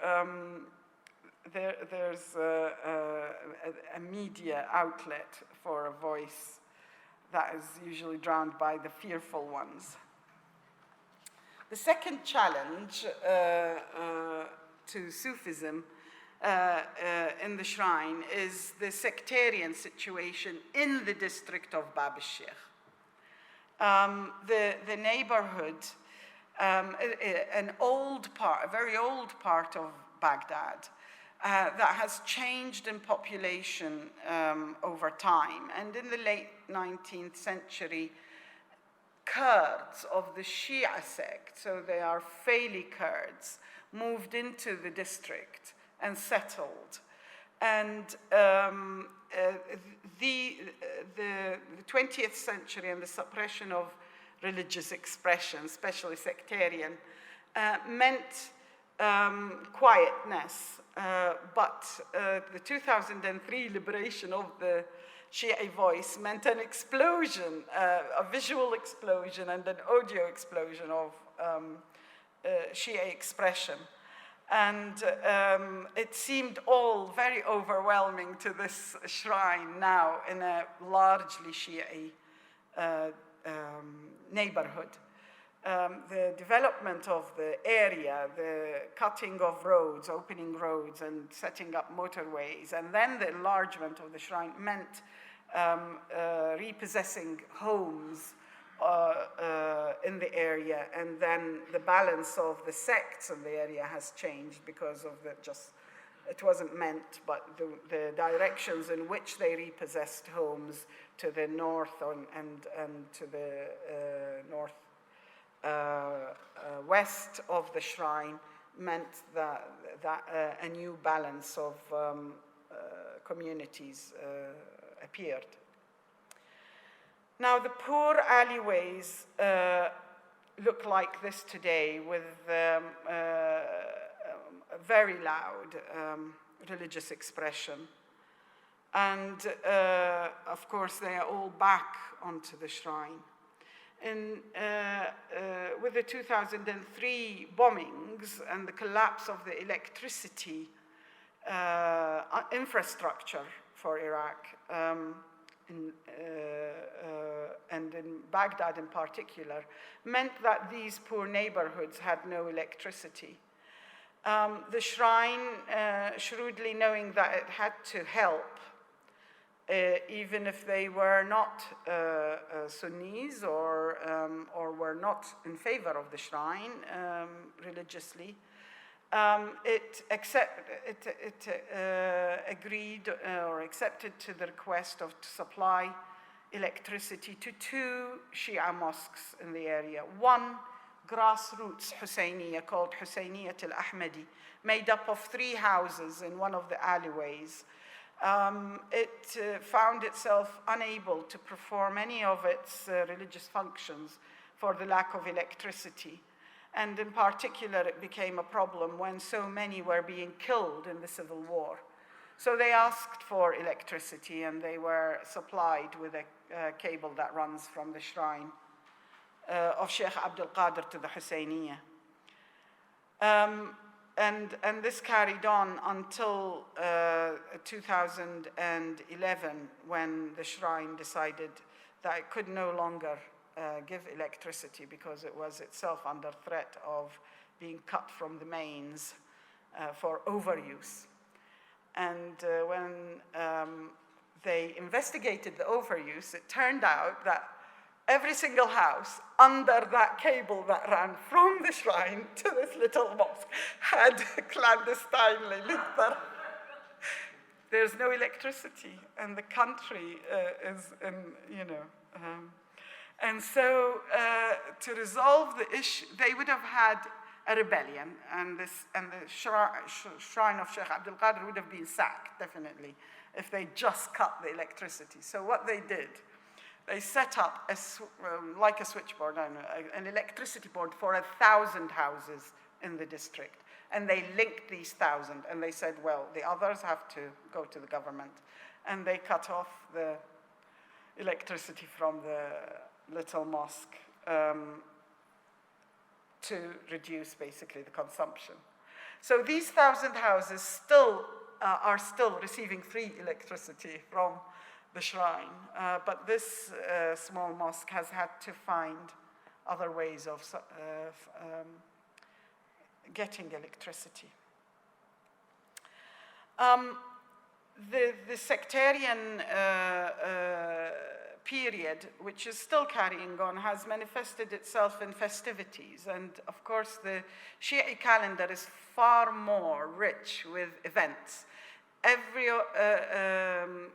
there's a media outlet for a voice that is usually drowned by the fearful ones. The second challenge to Sufism in the Shrine is the sectarian situation in the district of Bab al-Sheikh. The neighborhood, an old part, a very old part of Baghdad, that has changed in population over time. And in the late 19th century, Kurds of the Shia sect, so they are Faili Kurds, moved into the district and settled. And the 20th century and the suppression of religious expression, especially sectarian, meant quietness. But the 2003 liberation of the Shia voice meant an explosion, a visual explosion and an audio explosion of Shia expression. And it seemed all very overwhelming to this shrine now in a largely Shia neighborhood. The development of the area, the cutting of roads, opening roads and setting up motorways, and then the enlargement of the shrine meant repossessing homes in the area, and then the balance of the sects in the area has changed because of it wasn't meant, but the directions in which they repossessed homes to the north and to the north west of the shrine meant that a new balance of communities appeared. Now, the poor alleyways look like this today, with very loud religious expression. And of course, they are all back onto the shrine. With the 2003 bombings and the collapse of the electricity infrastructure for Iraq, and in Baghdad in particular, meant that these poor neighborhoods had no electricity. The shrine, shrewdly knowing that it had to help, even if they were not Sunnis or were not in favor of the shrine religiously, it agreed or accepted to the request to supply electricity to 2 Shia mosques in the area. One grassroots Husseiniya called Husayniyat al-Ahmadi, made up of 3 houses in one of the alleyways. It found itself unable to perform any of its religious functions for the lack of electricity. And in particular, it became a problem when so many were being killed in the civil war. So they asked for electricity, and they were supplied with a cable that runs from the shrine of Sheikh ʿAbd al-Qādir to the Husayniyah. and this carried on until 2011, when the shrine decided that it could no longer give electricity because it was itself under threat of being cut from the mains for overuse. And when they investigated the overuse, it turned out that every single house under that cable that ran from the shrine to this little mosque had clandestinely lit their... There's no electricity, and the country is in, you know... and so to resolve the issue, they would have had a rebellion, and the shrine of Shaykh al-Qādir would have been sacked, definitely, if they just cut the electricity. So what they did, they set up, like a switchboard, an electricity board for 1,000 houses in the district. And they linked these 1,000, and they said, well, the others have to go to the government. And they cut off the electricity from the little mosque to reduce, basically, the consumption. So these 1,000 houses still are still receiving free electricity from the shrine, but this small mosque has had to find other ways of getting electricity. The sectarian period, which is still carrying on, has manifested itself in festivities. And of course, the Shi'i calendar is far more rich with events. Every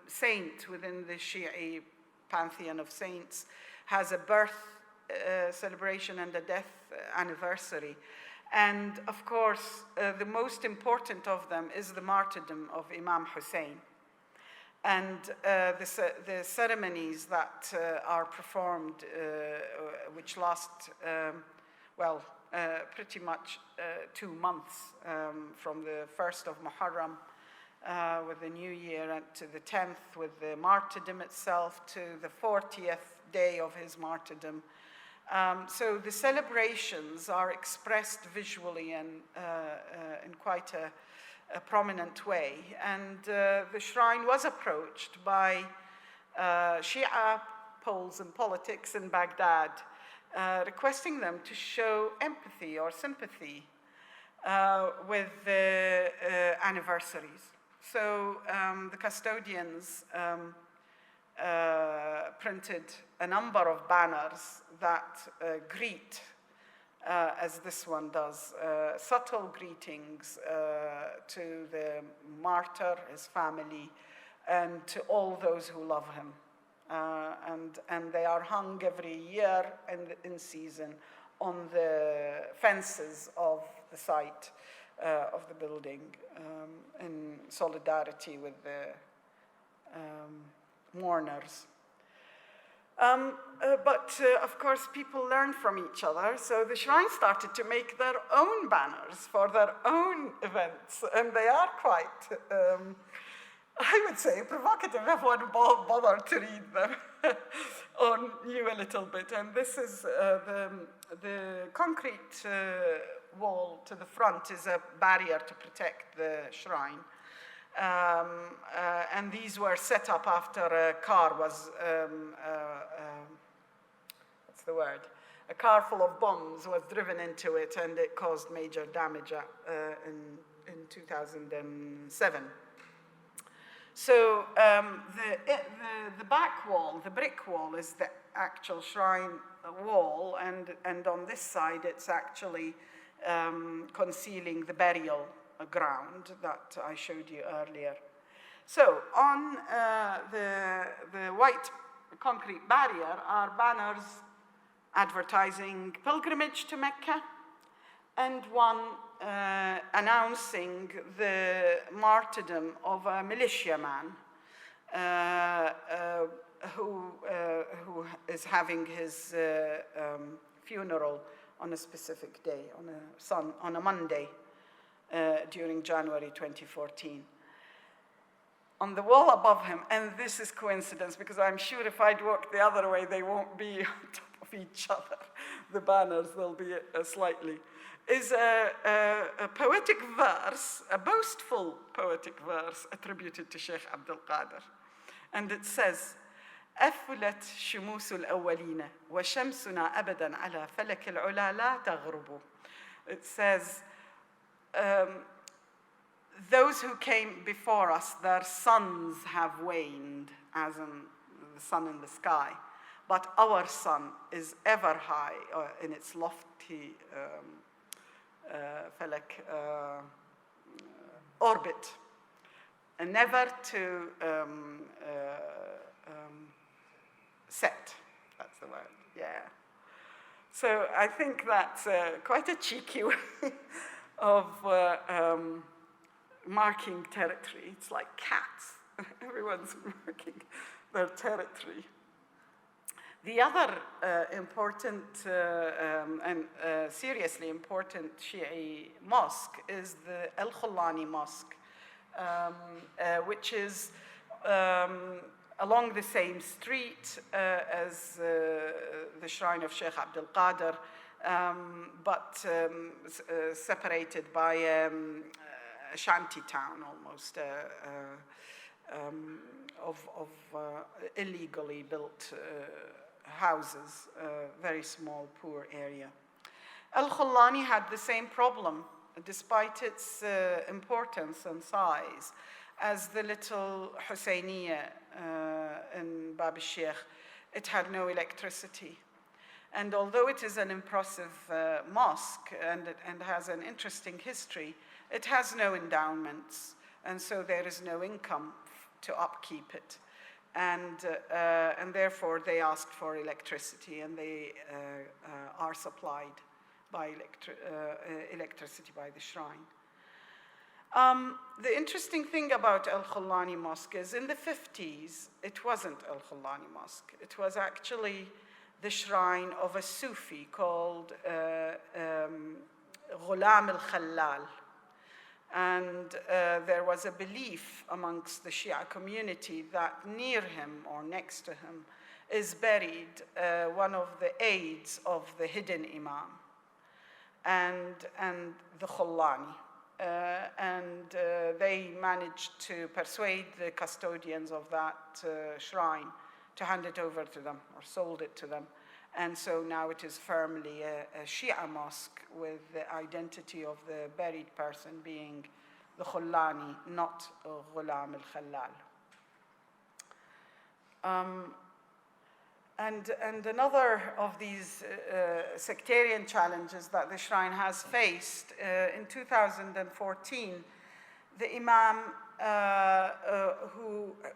saint within the Shi'i pantheon of saints has a birth celebration and a death anniversary. And of course, the most important of them is the martyrdom of Imam Hussein. And the ceremonies that are performed, which last, pretty much 2 months, from the 1st of Muharram with the New Year and to the 10th with the martyrdom itself, to the 40th day of his martyrdom. So the celebrations are expressed visually and in quite a prominent way. And the shrine was approached by Shia poles and politics in Baghdad, requesting them to show empathy or sympathy with the anniversaries. So the custodians printed a number of banners that greet, as this one does, subtle greetings to the martyr, his family, and to all those who love him. And they are hung every year in season on the fences of the site of the building, in solidarity with the mourners. But of course, people learn from each other, so the shrine started to make their own banners for their own events, and they are quite, I would say, provocative. Everyone bothered to read them or knew a little bit. And this is the concrete wall to the front is a barrier to protect the shrine. And these were set up after a car was, what's the word? A car full of bombs was driven into it, and it caused major damage in 2007. So the back wall, the brick wall, is the actual shrine wall, and on this side it's actually concealing the burial ground that I showed you earlier. So on the white concrete barrier are banners advertising pilgrimage to Mecca, and one announcing the martyrdom of a militiaman who is having his funeral on a specific day, on a Monday during January 2014. On the wall above him, and this is coincidence because I'm sure if I'd walked the other way, they won't be on top of of each other. The banners, they'll be slightly. Is a poetic verse, a boastful poetic verse attributed to Shaykh Abd al-Qādir. And it says, أفلت شموس الأولين وشمسنا أبدا على فلك العلا لا تغرب. It says, those who came before us, their suns have waned, as in the sun in the sky, but our sun is ever high in its lofty orbit, and never to set. That's the word, yeah. So I think that's quite a cheeky way of marking territory. It's like cats. Everyone's marking their territory. The other important and seriously important Shi'i mosque is the al-Jīlānī mosque, which is along the same street as the shrine of Shaykh Abd al-Qādir, but separated by a shanty town almost, of illegally built houses, very small, poor area. Al-Jīlānī had the same problem, despite its importance and size, as the little Husayniyah in Bab al-Sheikh. It had no electricity. And although it is an impressive mosque and has an interesting history, it has no endowments, and so there is no income to upkeep it. And therefore they asked for electricity, and they are supplied by electricity by the shrine. The interesting thing about al-Jīlānī mosque is in the 50s, it wasn't al-Jīlānī mosque. It was actually the shrine of a Sufi called Ghulam al-Khallal. And there was a belief amongst the Shia community that near him or next to him is buried one of the aides of the hidden Imam and the Jīlānī. They managed to persuade the custodians of that shrine to hand it over to them or sold it to them. And so now it is firmly a Shia mosque with the identity of the buried person being the Jīlānī, not Ghulam al-Khallal. And another of these sectarian challenges that the shrine has faced, in 2014, the Imam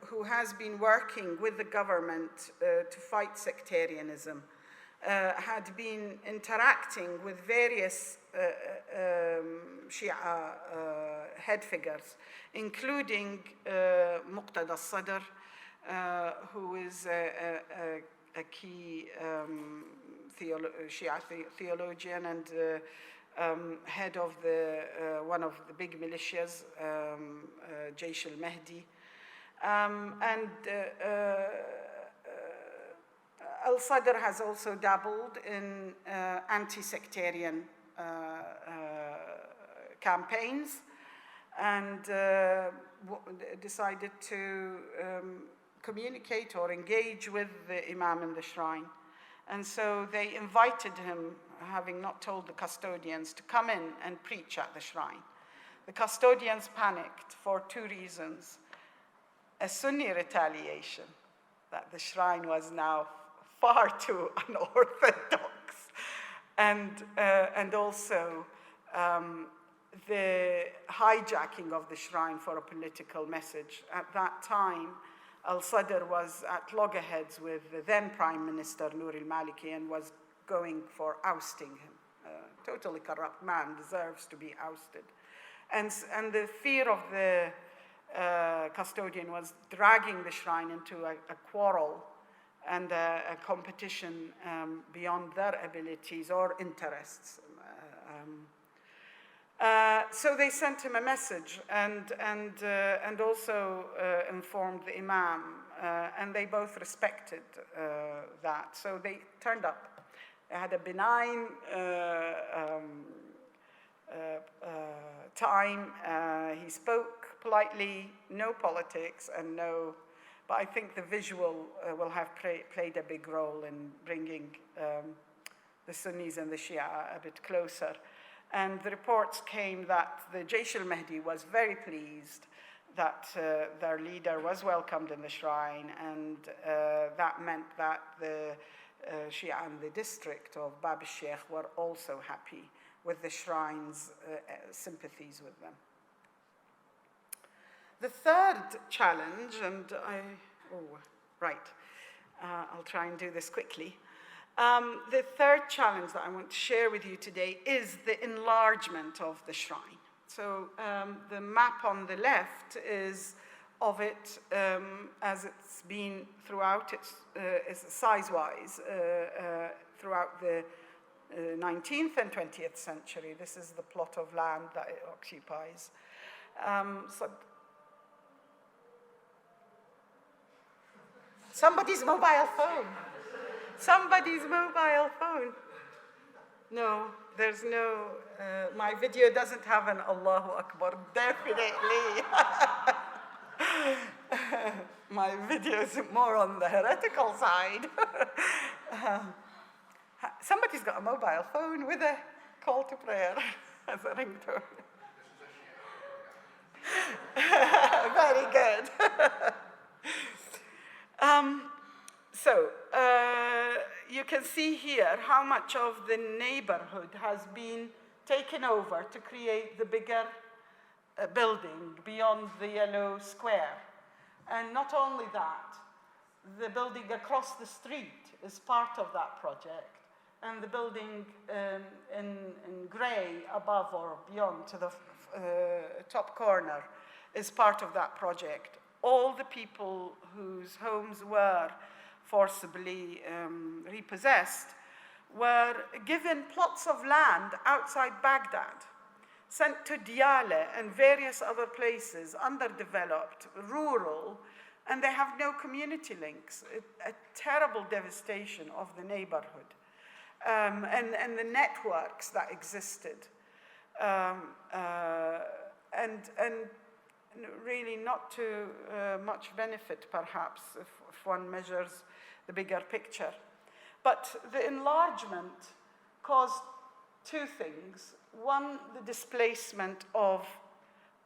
who has been working with the government to fight sectarianism had been interacting with various Shia head figures, including Muqtada al-Sadr, who is a key Shia theologian and head of one of the big militias, Jaysh al-Mahdi. Al-Sadr has also dabbled in anti-sectarian campaigns and decided to communicate or engage with the Imam in the shrine. And so they invited him, having not told the custodians, to come in and preach at the shrine. The custodians panicked for two reasons. A Sunni retaliation, that the shrine was now far too unorthodox, and also the hijacking of the shrine for a political message. At that time, al-Sadr was at loggerheads with the then Prime Minister Noorah al-Maliki and was going for ousting him. A totally corrupt man deserves to be ousted. And the fear of the custodian was dragging the shrine into a quarrel and a competition beyond their abilities or interests. So they sent him a message and also informed the Imam and they both respected that. So they turned up. They had a benign time. He spoke politely, no politics, and no, but I think the visual will have played a big role in bringing the Sunnis and the Shia a bit closer. And the reports came that the Jaysh al-Mahdi was very pleased that their leader was welcomed in the shrine, and that meant that the Shia in the district of Bab al-Sheikh were also happy with the shrine's sympathies with them. The third challenge, and I'll try and do this quickly. The third challenge that I want to share with you today is the enlargement of the shrine. So the map on the left is of it as it's been throughout, it's size-wise, throughout the 19th and 20th century. This is the plot of land that it occupies. Somebody's mobile phone. Somebody's mobile phone. No, there's no, my video doesn't have an Allahu Akbar, definitely. My video is more on the heretical side. Somebody's got a mobile phone with a call to prayer as a ringtone. Very good. You can see here how much of the neighborhood has been taken over to create the bigger building beyond the yellow square. And not only that, the building across the street is part of that project, and the building in gray above or beyond to the top corner is part of that project. All the people whose homes were forcibly repossessed were given plots of land outside Baghdad, sent to Diyala and various other places, underdeveloped, rural, and they have no community links. A terrible devastation of the neighborhood and the networks that existed. And really not to much benefit, perhaps, if one measures the bigger picture. But the enlargement caused two things. One, the displacement of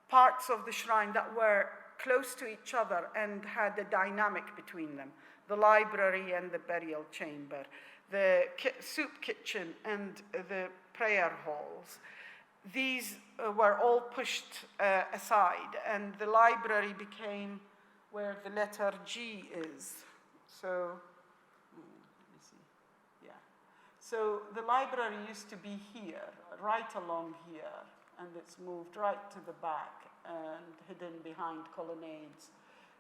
parts of the shrine that were close to each other and had a dynamic between them. The library and the burial chamber, the soup kitchen and the prayer halls. These were all pushed aside, and the library became where the letter G is. So, let me see, yeah. So the library used to be here, right along here, and it's moved right to the back and hidden behind colonnades.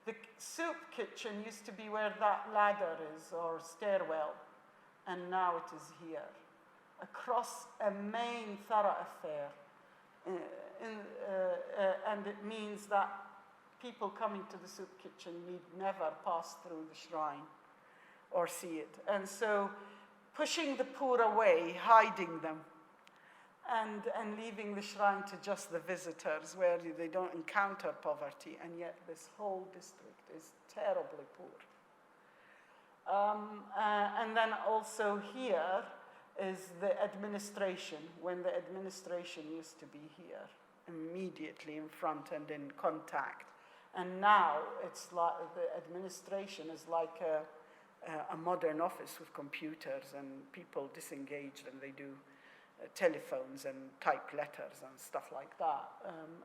The soup kitchen used to be where that ladder is, or stairwell, and now it is here. Across a main thoroughfare, and it means that people coming to the soup kitchen need never pass through the shrine or see it. And so pushing the poor away, hiding them, and leaving the shrine to just the visitors where they don't encounter poverty, and yet this whole district is terribly poor. And then also here is the administration, when the administration used to be here, immediately in front and in contact. And now it's like the administration is like a modern office with computers and people disengaged, and they do telephones and type letters and stuff like that,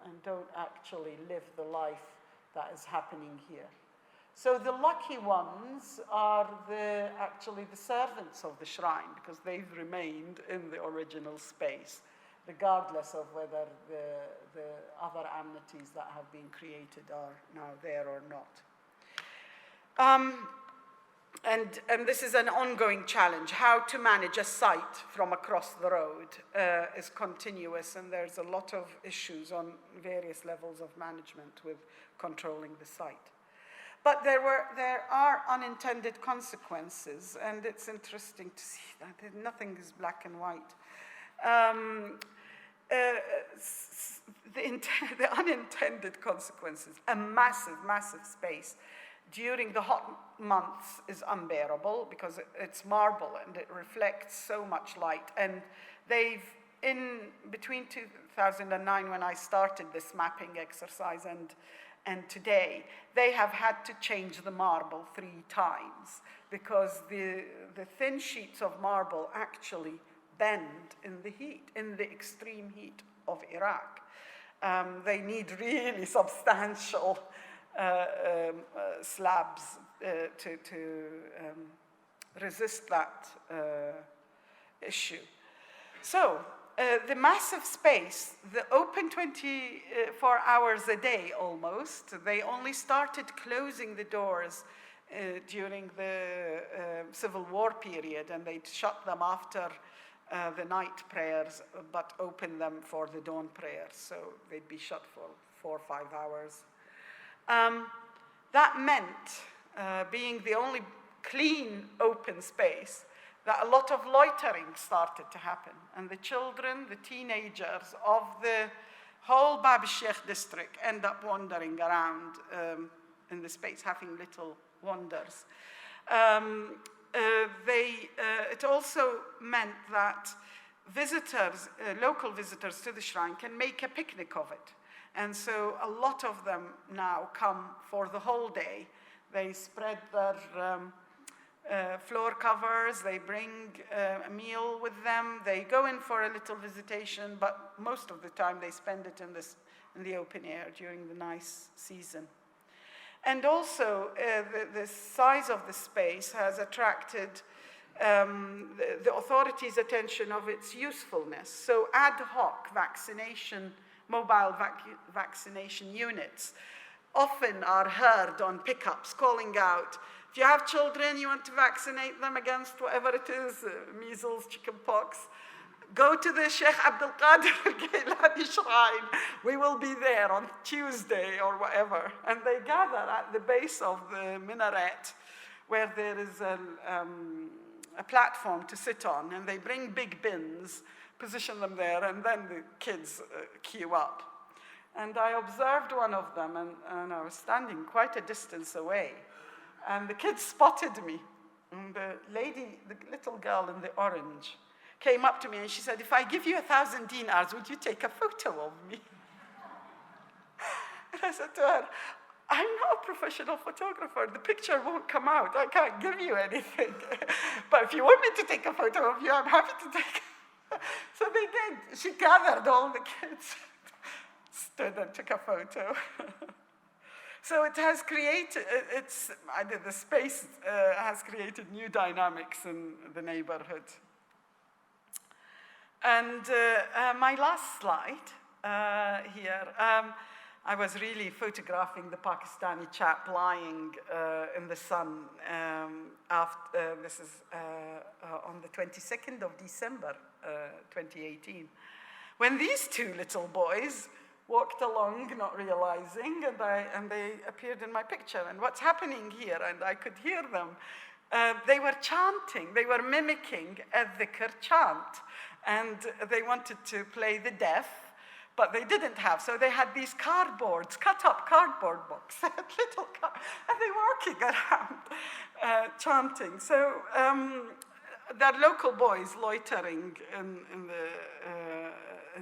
and don't actually live the life that is happening here. So the lucky ones are actually the servants of the shrine, because they've remained in the original space, regardless of whether the other amenities that have been created are now there or not. And this is an ongoing challenge. How to manage a site from across the road is continuous, and there's a lot of issues on various levels of management with controlling the site. But there are unintended consequences, and it's interesting to see that nothing is black and white. The unintended consequences, a massive, massive space during the hot months is unbearable because it's marble and it reflects so much light. And they've, in between 2009 when I started this mapping exercise and today, they have had to change the marble 3 times because the thin sheets of marble actually bend in the heat, in the extreme heat of Iraq. They need really substantial slabs to resist that issue. So the massive space, the open 24 hours a day almost, they only started closing the doors during the Civil War period, and they'd shut them after the night prayers, but open them for the dawn prayers. So they'd be shut for 4 or 5 hours. That meant, being the only clean open space, that a lot of loitering started to happen. And the children, the teenagers of the whole Bab al-Sheikh district end up wandering around in the space, having little wanders. It also meant that visitors, local visitors to the shrine can make a picnic of it. And so a lot of them now come for the whole day. They spread their floor covers, they bring a meal with them, they go in for a little visitation, but most of the time they spend it in the open air during the nice season. And also, the size of the space has attracted the authorities' attention of its usefulness. So ad hoc vaccination, mobile vaccination units often are heard on pickups calling out, if you have children, you want to vaccinate them against whatever it is, measles, chickenpox, go to the Sheikh ʿAbd al-Qādir al-Gailani shrine. We will be there on Tuesday or whatever. And they gather at the base of the minaret where there is a platform to sit on, and they bring big bins, position them there, and then the kids queue up. And I observed one of them, and I was standing quite a distance away. And the kids spotted me. And the lady, the little girl in the orange, came up to me and she said, if I give you 1,000 dinars, would you take a photo of me? And I said to her, I'm not a professional photographer. The picture won't come out. I can't give you anything. But if you want me to take a photo of you, I'm happy to take it. So they did. She gathered all the kids, stood and took a photo. So it has created, the space has created new dynamics in the neighborhood. And my last slide here, I was really photographing the Pakistani chap lying in the sun. This is on the 22nd of December, 2018. When these 2 little boys walked along, not realizing, and they appeared in my picture. And what's happening here, and I could hear them, they were chanting, they were mimicking a dhikr chant. And they wanted to play the deaf, but they didn't have. So they had these cardboards, cut up cardboard boxes, little and they were walking around chanting. So there are local boys loitering in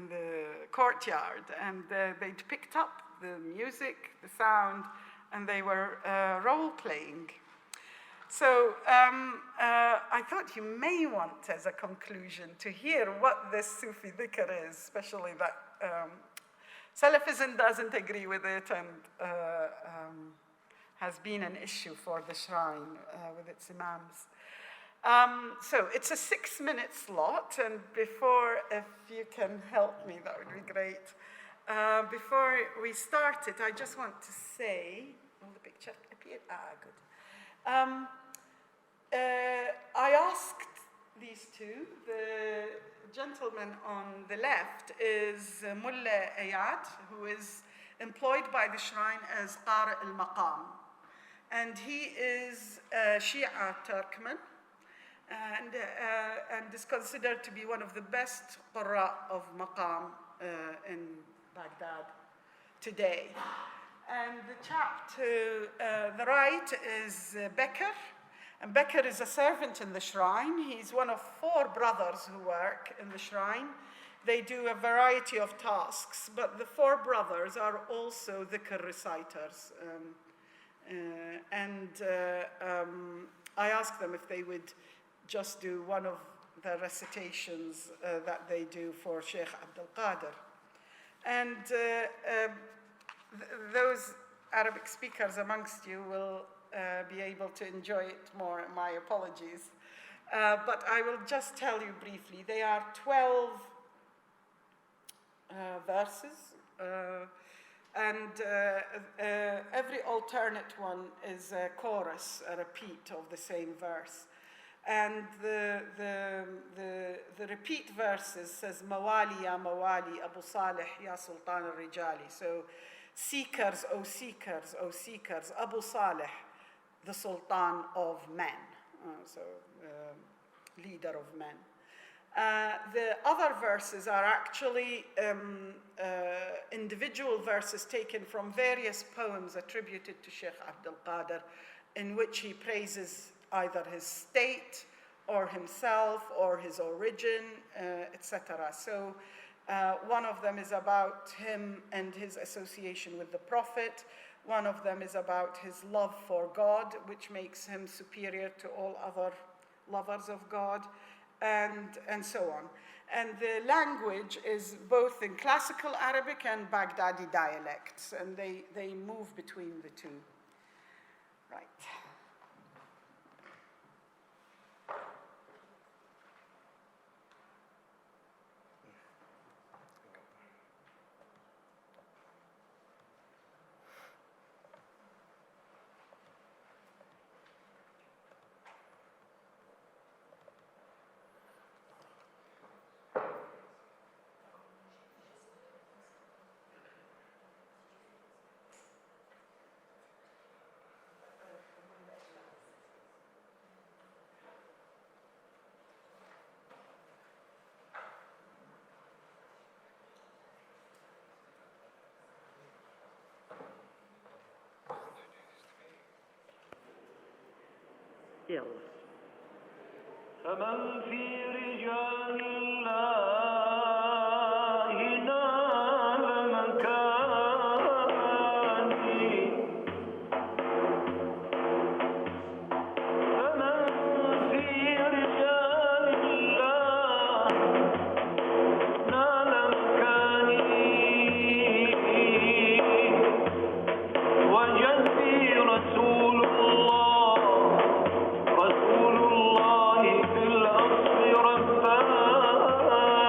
the courtyard, and they'd picked up the music, the sound, and they were role-playing. So I thought you may want, as a conclusion, to hear what this Sufi dhikr is, especially that Salafism doesn't agree with it and has been an issue for the shrine with its imams. So it's a 6-minute slot, and before, if you can help me, that would be great. Before we start it, I just want to say, will the picture appear? Good. I asked these 2. The gentleman on the left is Mullah Ayad, who is employed by the shrine as Qari al-Maqam. and he is Shia Turkmen, and is considered to be one of the best qurra of maqam in Baghdad today. And the chap to the right is Bekir, and Bekir is a servant in the shrine. He's one of 4 brothers who work in the shrine. They do a variety of tasks, but the 4 brothers are also dhikr reciters. I asked them if they would just do one of the recitations that they do for Shaykh al-Qādir. And those Arabic speakers amongst you will be able to enjoy it more. My apologies. But I will just tell you briefly. They are 12 verses, and every alternate one is a chorus, a repeat of the same verse. And the repeat verses says, Mawali ya Mawali, Abu Salih ya Sultan al-Rijali. So, seekers, O seekers, O seekers, Abu Salih, the Sultan of men. Leader of men. The other verses are actually individual verses taken from various poems attributed to Shaykh ʿAbd al-Qādir, in which he praises either his state or himself or his origin, etc. So one of them is about him and his association with the Prophet. One of them is about his love for God, which makes him superior to all other lovers of God, and so on. And the language is both in classical Arabic and Baghdadi dialects, and they move between the two. Right. يلا. فمن في رجال الله نال مكاني فمن في رجال الله نال مكاني وجدي رسول الله في الأصل رباني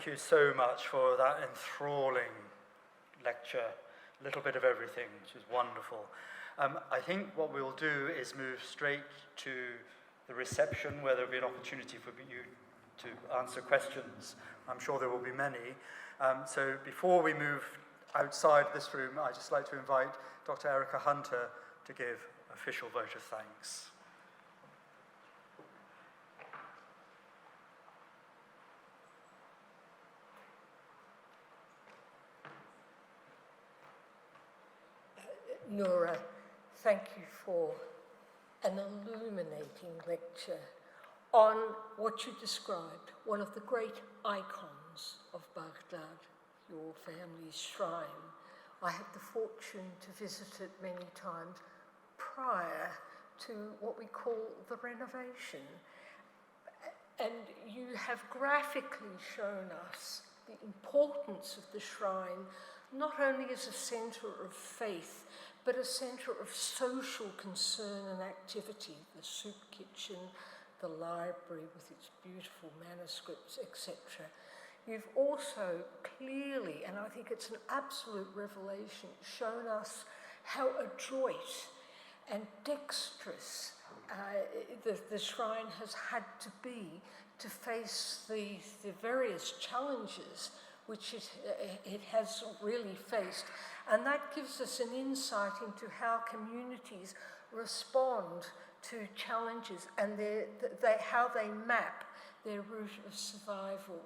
thank you so much for that enthralling lecture, a little bit of everything, which is wonderful. I think what we'll do is move straight to the reception, where there'll be an opportunity for you to answer questions. I'm sure there will be many. So before we move outside this room, I'd just like to invite Dr. Erica Hunter to give official vote of thanks. Noorah, thank you for an illuminating lecture on what you described, one of the great icons of Baghdad, your family's shrine. I had the fortune to visit it many times prior to what we call the renovation. And you have graphically shown us the importance of the shrine, not only as a centre of faith, but a centre of social concern and activity, the soup kitchen, the library with its beautiful manuscripts, etc. You've also clearly, and I think it's an absolute revelation, shown us how adroit and dexterous the shrine has had to be to face the various challenges which it has really faced. And that gives us an insight into how communities respond to challenges and how they map their route of survival.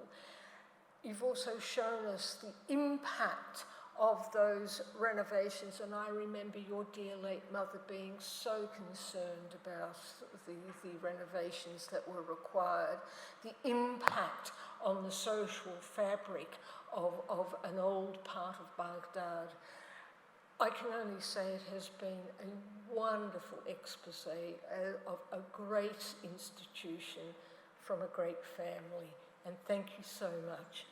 You've also shown us the impact of those renovations, and I remember your dear late mother being so concerned about the renovations that were required, the impact on the social fabric of an old part of Baghdad. I can only say it has been a wonderful expose of a great institution from a great family, and thank you so much.